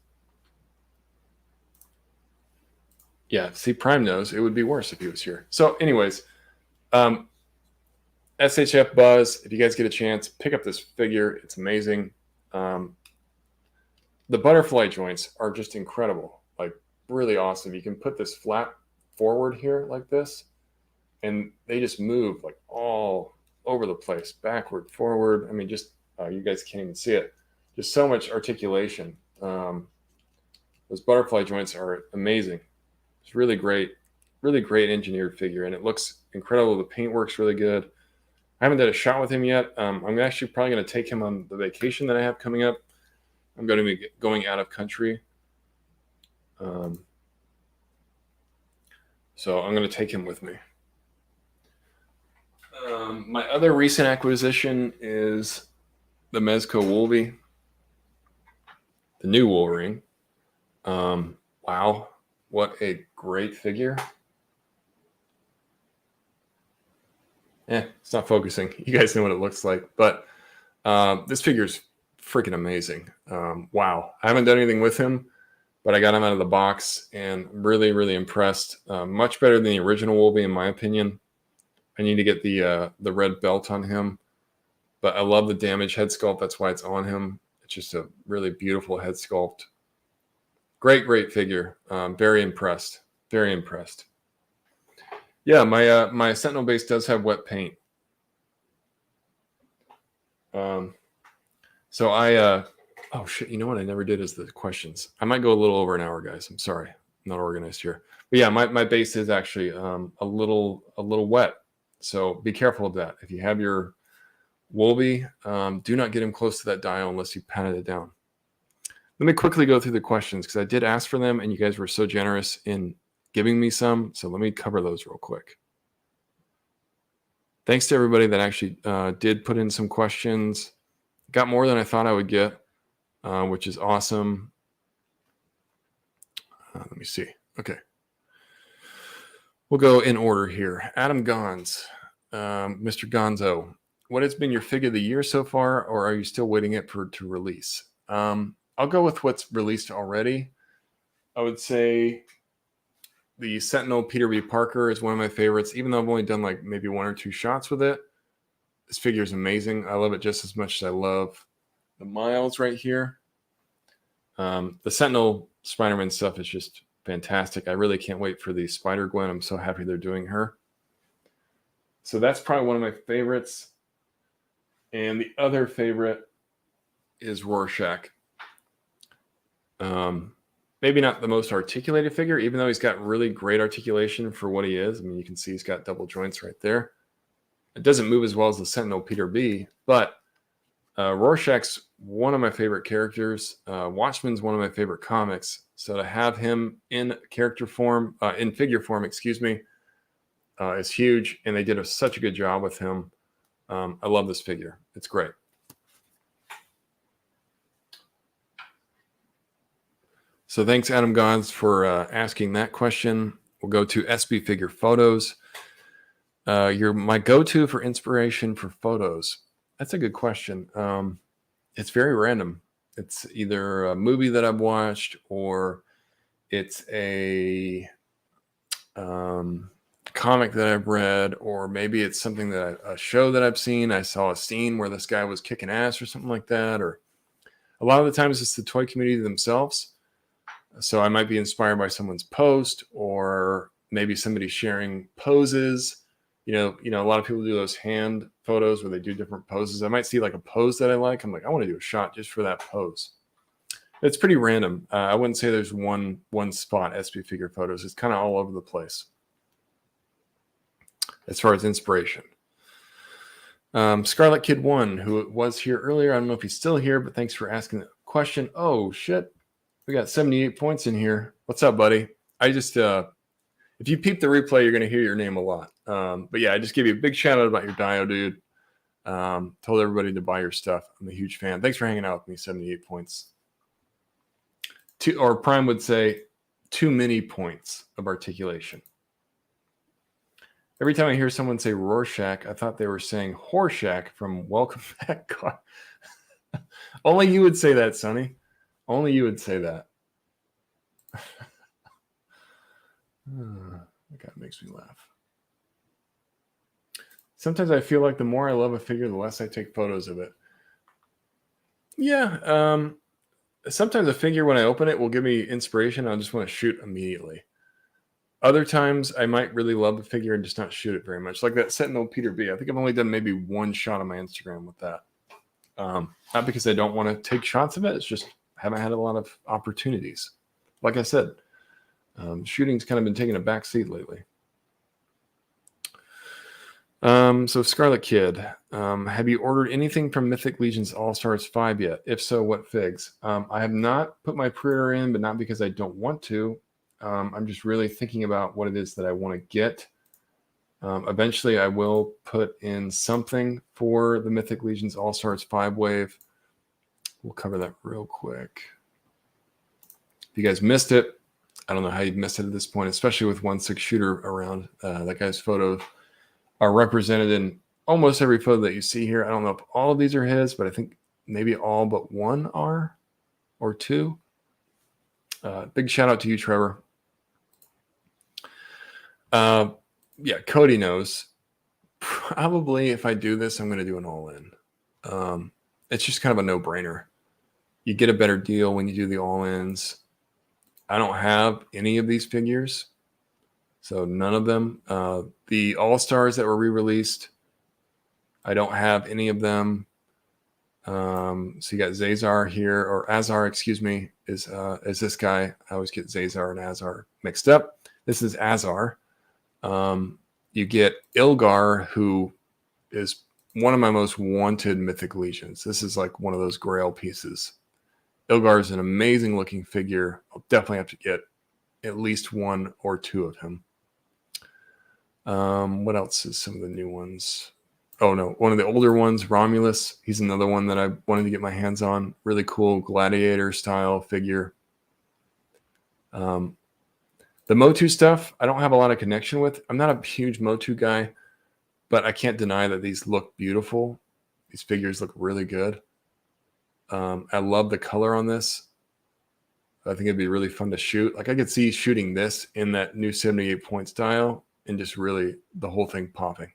Yeah, see, Prime knows it would be worse if he was here. So anyways, SHF Buzz, if you guys get a chance, pick up this figure. It's amazing. The butterfly joints are just incredible, like really awesome. You can put this flap forward here like this, and they just move like all over the place, backward, forward. I mean, just you guys can't even see it. Just so much articulation. Those butterfly joints are amazing. It's really great engineered figure, and it looks incredible. The paint works really good. I haven't done a shot with him yet. I'm actually probably going to take him on the vacation that I have coming up. I'm going to be going out of country. So I'm going to take him with me. My other recent acquisition is the Mezco Wolvie, the new Wolverine. Wow, what a great figure. It's not focusing. You guys know what it looks like. But this figure is freaking amazing. Wow. I haven't done anything with him, but I got him out of the box and really, really impressed. Much better than the original Wolvie, in my opinion. I need to get the red belt on him. But I love the damaged head sculpt. That's why it's on him. It's just a really beautiful head sculpt. Great figure. Very impressed. Very impressed. Yeah, my Sentinel base does have wet paint. So oh shit, you know what I never did is the questions. I might go a little over an hour, guys. I'm sorry. I'm not organized here. But yeah, my base is actually a little wet. So be careful of that. If you have your Wolvie, do not get him close to that dial unless you patted it down. Let me quickly go through the questions because I did ask for them and you guys were so generous in giving me some. So let me cover those real quick. Thanks to everybody that actually did put in some questions. Got more than I thought I would get, which is awesome. Let me see. Okay. We'll go in order here. Adam Gons, Mr. Gonzo, what has been your figure of the year so far, or are you still waiting it to release? I'll go with what's released already. I would say the Sentinel Peter B. Parker is one of my favorites, even though I've only done like maybe 1 or 2 shots with it. This figure is amazing. I love it just as much as I love the Miles right here. The Sentinel Spider-Man stuff is just fantastic. I really can't wait for the Spider-Gwen. I'm so happy they're doing her. So that's probably one of my favorites. And the other favorite is Rorschach. Maybe not the most articulated figure, even though he's got really great articulation for what he is. I mean, you can see he's got double joints right there. It doesn't move as well as the Sentinel Peter B, but Rorschach's one of my favorite characters. Watchmen's one of my favorite comics. So to have him in character form, in figure form, excuse me, is huge. And they did such a good job with him. I love this figure. It's great. So thanks, Adam Gons, for asking that question. We'll go to SB Figure Photos. You're my go-to for inspiration for photos. That's a good question. It's very random. It's either a movie that I've watched, or it's a comic that I've read, or maybe it's something that a show that I've seen. I saw a scene where this guy was kicking ass or something like that. Or a lot of the times it's the toy community themselves. So I might be inspired by someone's post, or maybe somebody sharing poses. You know, a lot of people do those hand photos where they do different poses. I might see like a pose that I like. I'm like, I want to do a shot just for that pose. It's pretty random. I wouldn't say there's one spot SB Figure Photos. It's kind of all over the place as far as inspiration. Scarlet Kid 1, who was here earlier. I don't know if he's still here, but thanks for asking the question. Oh, shit. We got 78 points in here. What's up, buddy? I just, if you peep the replay, you're going to hear your name a lot. But yeah, I just gave you a big shout out about your Dio, dude. Told everybody to buy your stuff. I'm a huge fan. Thanks for hanging out with me. 78 points. Or Prime would say, too many points of articulation. Every time I hear someone say Rorschach, I thought they were saying Horshack from Welcome Back. Only you would say that, Sonny. Only you would say that. That guy makes me laugh. Sometimes I feel like the more I love a figure, the less I take photos of it. Yeah. Sometimes a figure, when I open it, will give me inspiration. I just want to shoot immediately. Other times, I might really love a figure and just not shoot it very much. Like that Sentinel Peter B. I think I've only done maybe 1 shot on my Instagram with that. Not because I don't want to take shots of it. It's just haven't had a lot of opportunities. Like I said, shooting's kind of been taking a back seat lately. So Scarlet Kid, have you ordered anything from Mythic Legions All-Stars 5 yet? If so, what figs? I have not put my pre-order in, but not because I don't want to. I'm just really thinking about what it is that I want to get. Eventually, I will put in something for the Mythic Legions All-Stars 5 wave. We'll cover that real quick. If you guys missed it, I don't know how you missed it at this point, especially with 1/6 shooter around. That guy's photos are represented in almost every photo that you see here. I don't know if all of these are his, but I think maybe all but 1 are, or 2. Big shout out to you, Trevor. Yeah, Cody knows. Probably if I do this, I'm going to do an all-in. It's just kind of a no-brainer. You get a better deal when you do the all-ins. I don't have any of these figures, so none of them. The All-Stars that were re-released, I don't have any of them. So you got Zazar here, or Azar, excuse me, is this guy. I always get Zazar and Azar mixed up. This is Azar. You get Ilgar, who is one of my most wanted Mythic Legions. This is like one of those grail pieces. Ilgar is an amazing looking figure. I'll definitely have to get at least 1 or 2 of him. What else is some of the new ones? Oh no, one of the older ones, Romulus. He's another one that I wanted to get my hands on. Really cool gladiator style figure. The Motu stuff, I don't have a lot of connection with. I'm not a huge Motu guy, but I can't deny that these look beautiful. These figures look really good. I love the color on this. I think it'd be really fun to shoot. Like I could see shooting this in that new 78 point style and just really the whole thing popping.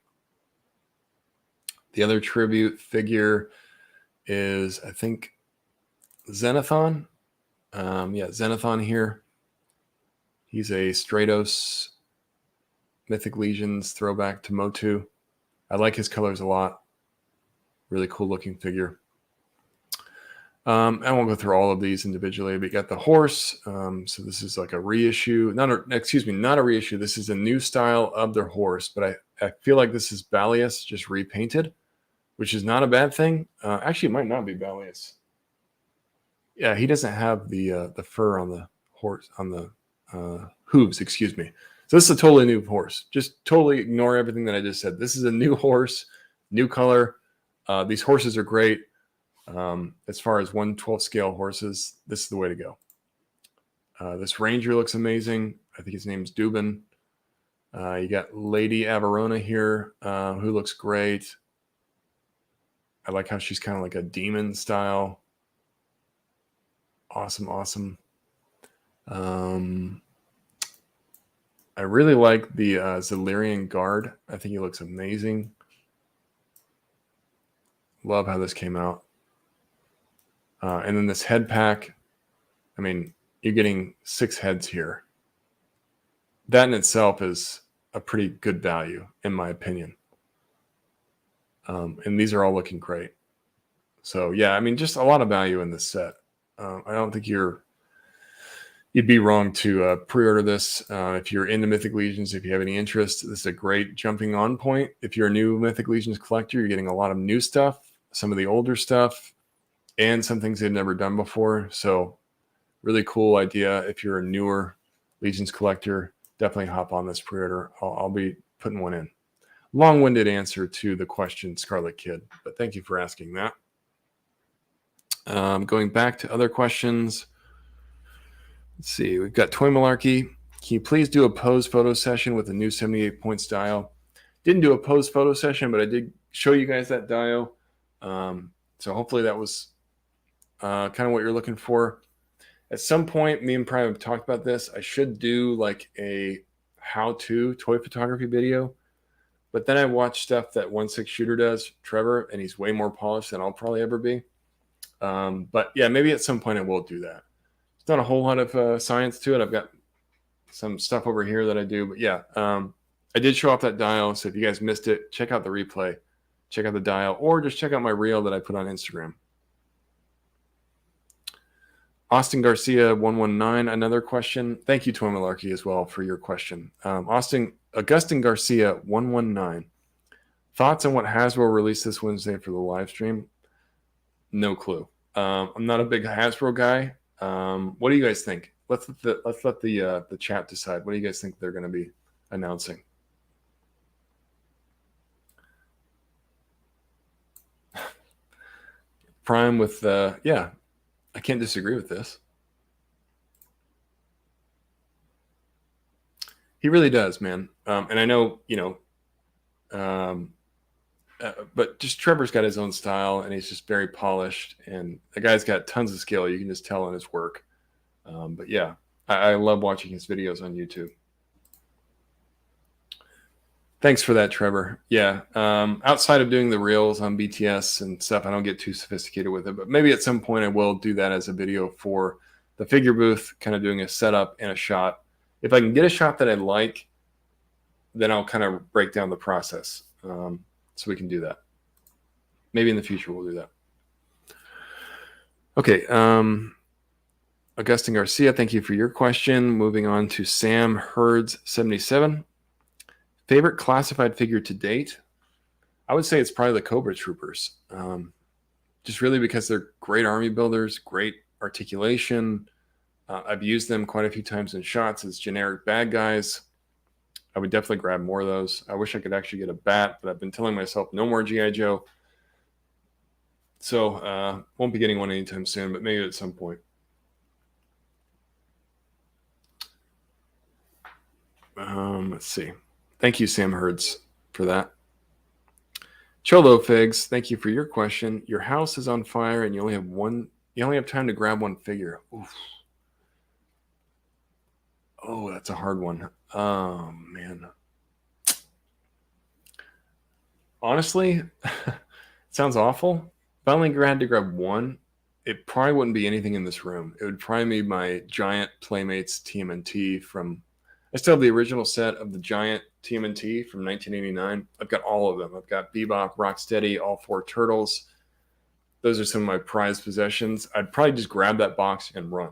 The other tribute figure is, I think, Xenophon. Xenophon here. He's a Stratos Mythic Legions throwback to Motu. I like his colors a lot. Really cool looking figure. I won't go through all of these individually, but you got the horse. So this is like a reissue. Not a reissue. This is a new style of their horse, but I feel like this is Balius just repainted, which is not a bad thing. Actually, it might not be Balius. Yeah, he doesn't have the fur on the horse, on the hooves, excuse me. So this is a totally new horse. Just totally ignore everything that I just said. This is a new horse, new color. These horses are great. As far as 1/12 scale horses, this is the way to go. This ranger looks amazing. I think his name's Dubin. You got Lady Averona here, who looks great. I like how she's kind of like a demon style. Awesome. I really like the Zilirian Guard. I think he looks amazing. Love how this came out. And then this head pack, I mean, you're getting 6 heads here. That in itself is a pretty good value, in my opinion. And these are all looking great. So yeah, I mean, just a lot of value in this set. I don't think you'd be wrong to pre-order this. If you're into Mythic Legions, if you have any interest, this is a great jumping on point. If you're a new Mythic Legions collector, you're getting a lot of new stuff, some of the older stuff, and some things they've never done before. So really cool idea. If you're a newer Legions collector, definitely hop on this pre-order. I'll be putting one in. Long-winded answer to the question, Scarlet Kid, but thank you for asking that. Going back to other questions. Let's see. We've got Toy Malarkey. Can you please do a pose photo session with the new 78 point style? Didn't do a pose photo session, but I did show you guys that dial. So hopefully that was kind of what you're looking for. At some point, me and Prime have talked about this. I should do like a how-to toy photography video. But then I watch stuff that 1/6 Shooter does, Trevor, and he's way more polished than I'll probably ever be. But yeah, maybe at some point I will do that. It's not a whole lot of science to it. I've got some stuff over here that I do. But yeah, I did show off that dial. So if you guys missed it, check out the replay. Check out the dial, or just check out my reel that I put on Instagram. Austin Garcia 119, another question. Thank you, Toy Malarkey, as well for your question. Augustin Garcia 119. Thoughts on what Hasbro released this Wednesday for the live stream? No clue. I'm not a big Hasbro guy. What do you guys think? Let's let the chat decide. What do you guys think they're going to be announcing? Prime with yeah, I can't disagree with this. He really does, man. And I know, but just Trevor's got his own style, and he's just very polished. And the guy's got tons of skill. You can just tell in his work. But yeah, I love watching his videos on YouTube. Thanks for that, Trevor. Yeah, outside of doing the reels on BTS and stuff, I don't get too sophisticated with it. But maybe at some point I will do that as a video for the figure booth, kind of doing a setup and a shot. If I can get a shot that I like, then I'll kind of break down the process. So we can do that. Maybe in the future we'll do that. Okay. Augustin Garcia, thank you for your question. Moving on to Sam Herds 77. Favorite classified figure to date? I would say it's probably the Cobra Troopers. Just really because they're great army builders, great articulation. I've used them quite a few times in shots as generic bad guys. I would definitely grab more of those. I wish I could actually get a bat, but I've been telling myself no more G.I. Joe. So won't be getting one anytime soon, but maybe at some point. Let's see. Thank you, Sam Herds, for that. Cholo Figs, thank you for your question. Your house is on fire and you only have time to grab one figure. Oof. Oh, that's a hard one. Oh, man. Honestly, it sounds awful. If I only had to grab one, it probably wouldn't be anything in this room. It would probably be my giant Playmates TMNT from... I still have the original set of the giant TMNT from 1989. I've got all of them. I've got Bebop, Rocksteady, all 4 turtles. Those are some of my prized possessions. I'd probably just grab that box and run.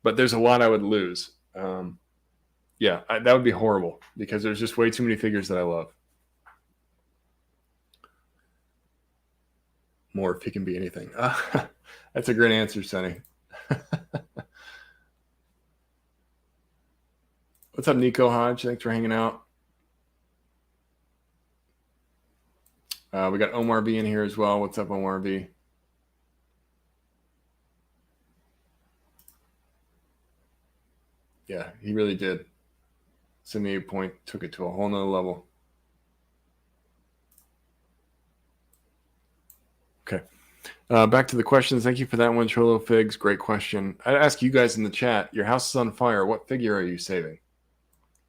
But there's a lot I would lose. That would be horrible because there's just way too many figures that I love. More if he can be anything. That's a great answer, Sonny. What's up, Nico Hodge? Thanks for hanging out. We got Omar B in here as well. What's up, Omar B? Yeah, he really did. 78 point, took it to a whole nother level. Okay. Back to the questions. Thank you for that one, Cholo Figs. Great question. I'd ask you guys in the chat, your house is on fire. What figure are you saving?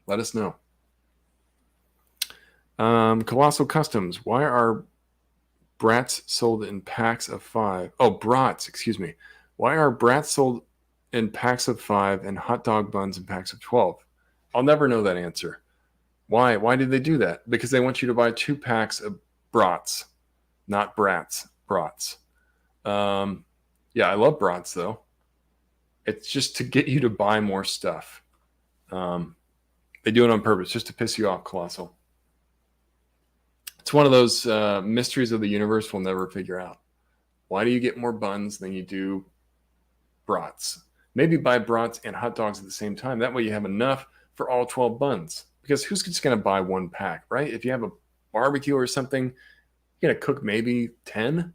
Let us know. Colossal Customs. Why are brats sold in packs of 5? Oh, brats, excuse me. Why are brats sold in packs of 5 and hot dog buns in packs of 12? I'll never know that answer. Why? Why did they do that? Because they want you to buy 2 packs of brats, not brats. Brats. Yeah, I love brats though. It's just to get you to buy more stuff. They do it on purpose, just to piss you off, Colossal. It's one of those mysteries of the universe we'll never figure out. Why do you get more buns than you do brats? Maybe buy brats and hot dogs at the same time. That way you have enough for all 12 buns. Because who's just going to buy 1 pack, right? If you have a barbecue or something, you're going to cook maybe 10.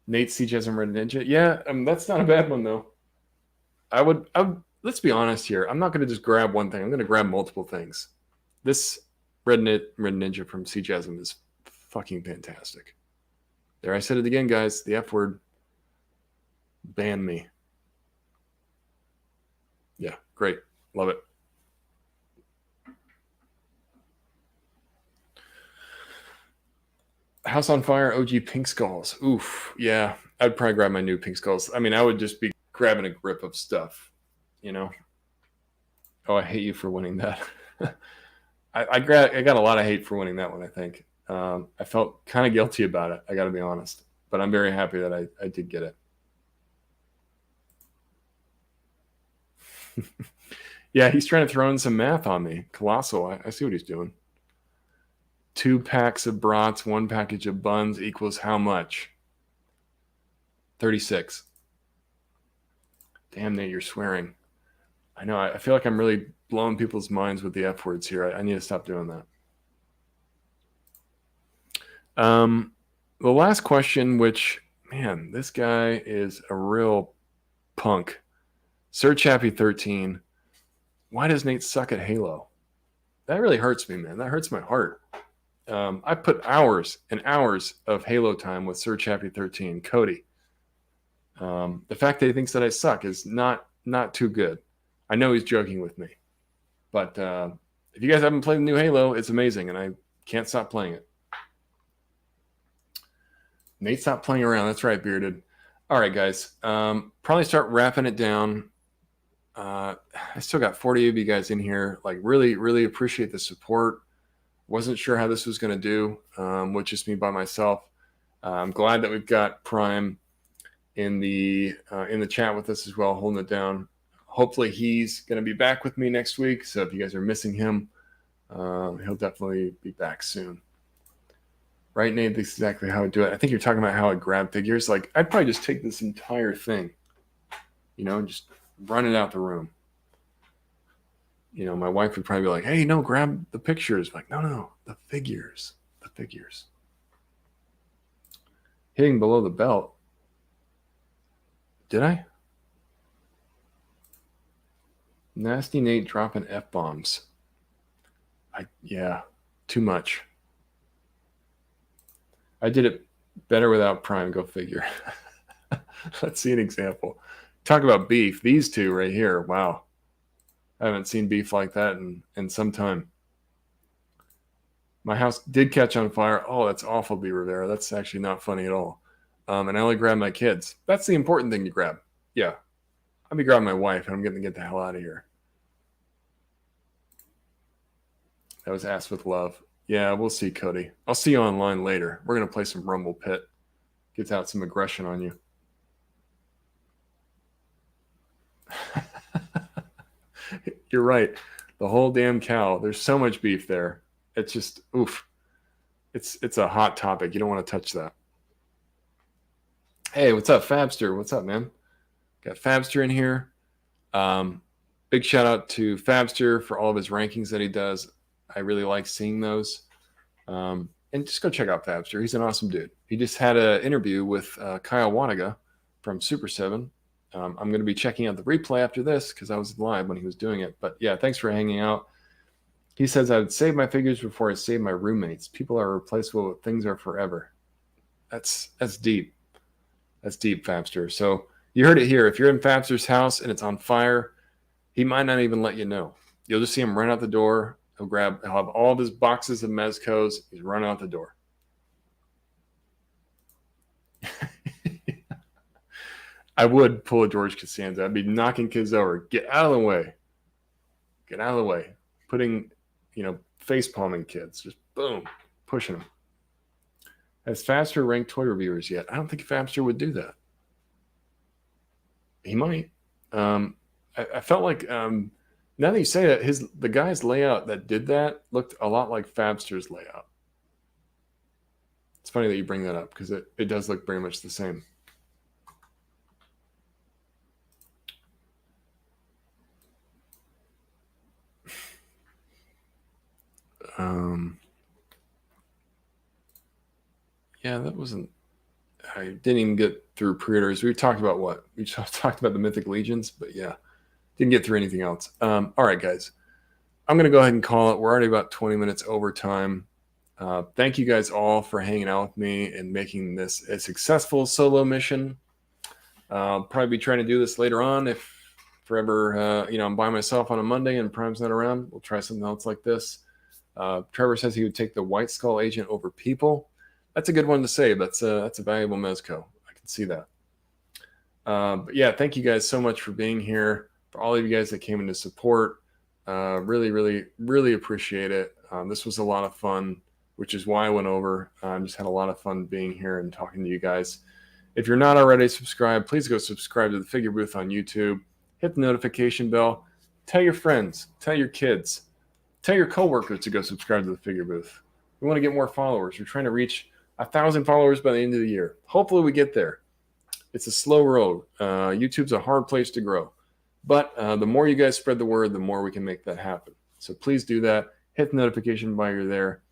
Nate C. Jesm Red Ninja. Yeah, that's not a bad one, though. I would let's be honest here. I'm not going to just grab one thing. I'm going to grab multiple things. This Red Ninja from C. Jesm is fucking fantastic. There, I said it again, guys. The F word. Ban me. Yeah, great. Love it. House on Fire OG Pink Skulls. Oof. Yeah, I'd probably grab my new Pink Skulls. I mean, I would just be grabbing a grip of stuff, you know? Oh, I hate you for winning that. I got a lot of hate for winning that one, I think. I felt kind of guilty about it, I got to be honest. But I'm very happy that I did get it. Yeah, he's trying to throw in some math on me. Colossal, I see what he's doing. 2 packs of brats, 1 package of buns equals how much? 36. Damn, Nate, you're swearing. I know. I feel like I'm really blowing people's minds with the F words here. I need to stop doing that. The last question, which, man, this guy is a real punk. Sir Chappie 13. Why does Nate suck at Halo? That really hurts me, man. That hurts my heart. I put hours and hours of Halo time with Sir Chappie 13, Cody. The fact that he thinks that I suck is not too good. I know he's joking with me. But if you guys haven't played the new Halo, it's amazing, and I can't stop playing it. Nate stopped playing around. That's right, Bearded. All right, guys. Probably start wrapping it down. I still got 40 of you guys in here. Like, really, really appreciate the support. Wasn't sure how this was going to do with just me by myself. I'm glad that we've got Prime in the chat with us as well, holding it down. Hopefully he's going to be back with me next week. So if you guys are missing him, he'll definitely be back soon. Right, Nate? This is exactly how I do it. I think you're talking about how I grab figures. Like, I'd probably just take this entire thing, and just run it out the room. My wife would probably be like, hey, no, grab the pictures. Like, no, the figures. The figures. Hitting below the belt. Did I? Nasty Nate dropping F-bombs. Yeah, too much. I did it better without Prime, go figure. Let's see an example. Talk about beef. These two right here. Wow. I haven't seen beef like that in some time. My house did catch on fire. Oh, that's awful, B. Rivera. That's actually not funny at all. And I only grabbed my kids. That's the important thing to grab. Yeah. I'll be grabbing my wife, and I'm going to get the hell out of here. That was asked with love. Yeah, we'll see, Cody. I'll see you online later. We're going to play some Rumble Pit. Gets out some aggression on you. You're right. The whole damn cow. There's so much beef there. It's just, oof. It's a hot topic. You don't want to touch that. Hey, what's up, Fabster? What's up, man? Got Fabster in here. Big shout out to Fabster for all of his rankings that he does. I really like seeing those. And just go check out Fabster. He's an awesome dude. He just had an interview with Kyle Wanaga from Super 7. I'm going to be checking out the replay after this because I was live when he was doing it. But yeah, thanks for hanging out. He says, I would save my figures before I save my roommates. People are replaceable, but things are forever. That's deep. That's deep, Fabster. So you heard it here. If you're in Fabster's house and it's on fire, he might not even let you know. You'll just see him run out the door. He'll have all of his boxes of Mezcos. He's running out the door. I would pull a George Costanza. I'd be knocking kids over. Get out of the way. Get out of the way. Putting, face palming kids. Just boom, pushing them. Has Fabster ranked toy reviewers yet? I don't think Fabster would do that. He might. I felt like now that you say that, the guy's layout that did that looked a lot like Fabster's layout. It's funny that you bring that up because it does look very much the same. Yeah, that wasn't. I didn't even get through pre-orders. We talked about what? We just talked about the Mythic Legions, but yeah, didn't get through anything else. All right, guys. I'm going to go ahead and call it. We're already about 20 minutes over time. Thank you guys all for hanging out with me and making this a successful solo mission. I'll probably be trying to do this later on if forever, I'm by myself on a Monday and Prime's not around. We'll try something else like this. Trevor says he would take the White Skull agent over people. That's a good one to save. That's a valuable Mezco. I can see that. But yeah, thank you guys so much for being here. For all of you guys that came in to support, really, really, really appreciate it. This was a lot of fun, which is why I went over. Just had a lot of fun being here and talking to you guys. If you're not already subscribed, please go subscribe to the Figure Booth on YouTube. Hit the notification bell. Tell your friends. Tell your kids. Tell your coworkers to go subscribe to the Figure Booth. We want to get more followers. We're trying to reach 1,000 followers by the end of the year. Hopefully we get there. It's a slow road. YouTube's a hard place to grow. But the more you guys spread the word, the more we can make that happen. So please do that. Hit the notification while you're there.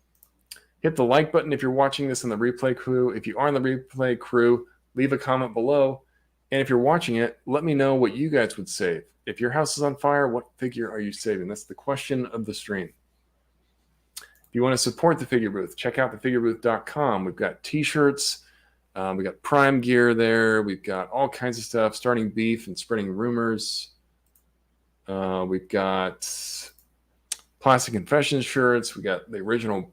Hit the like button if you're watching this in the replay crew. If you are in the replay crew, leave a comment below. And if you're watching it, let me know what you guys would save. If your house is on fire, what figure are you saving? That's the question of the stream. If you want to support the Figure Booth, check out thefigurebooth.com. We've got t-shirts. We've got Prime gear there. We've got all kinds of stuff, starting beef and spreading rumors. We've got Plastic Confessions shirts. We got the original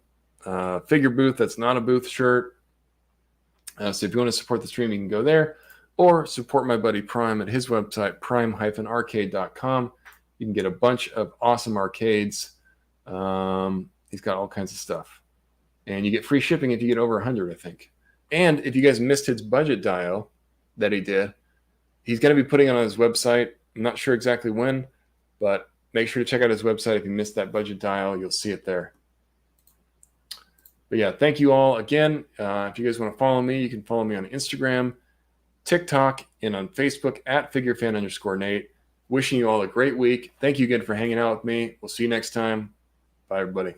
Figure Booth that's not a booth shirt. So if you want to support the stream, you can go there. Or support my buddy Prime at his website, prime-arcade.com. You can get a bunch of awesome arcades. He's got all kinds of stuff. And you get free shipping if you get over 100, I think. And if you guys missed his budget dial that he did, he's going to be putting it on his website. I'm not sure exactly when, but make sure to check out his website. If you missed that budget dial, you'll see it there. But yeah, thank you all again. If you guys want to follow me, you can follow me on Instagram, TikTok, and on Facebook at figurefan_Nate. Wishing you all a great week. Thank you again for hanging out with me. We'll see you next time. Bye, everybody.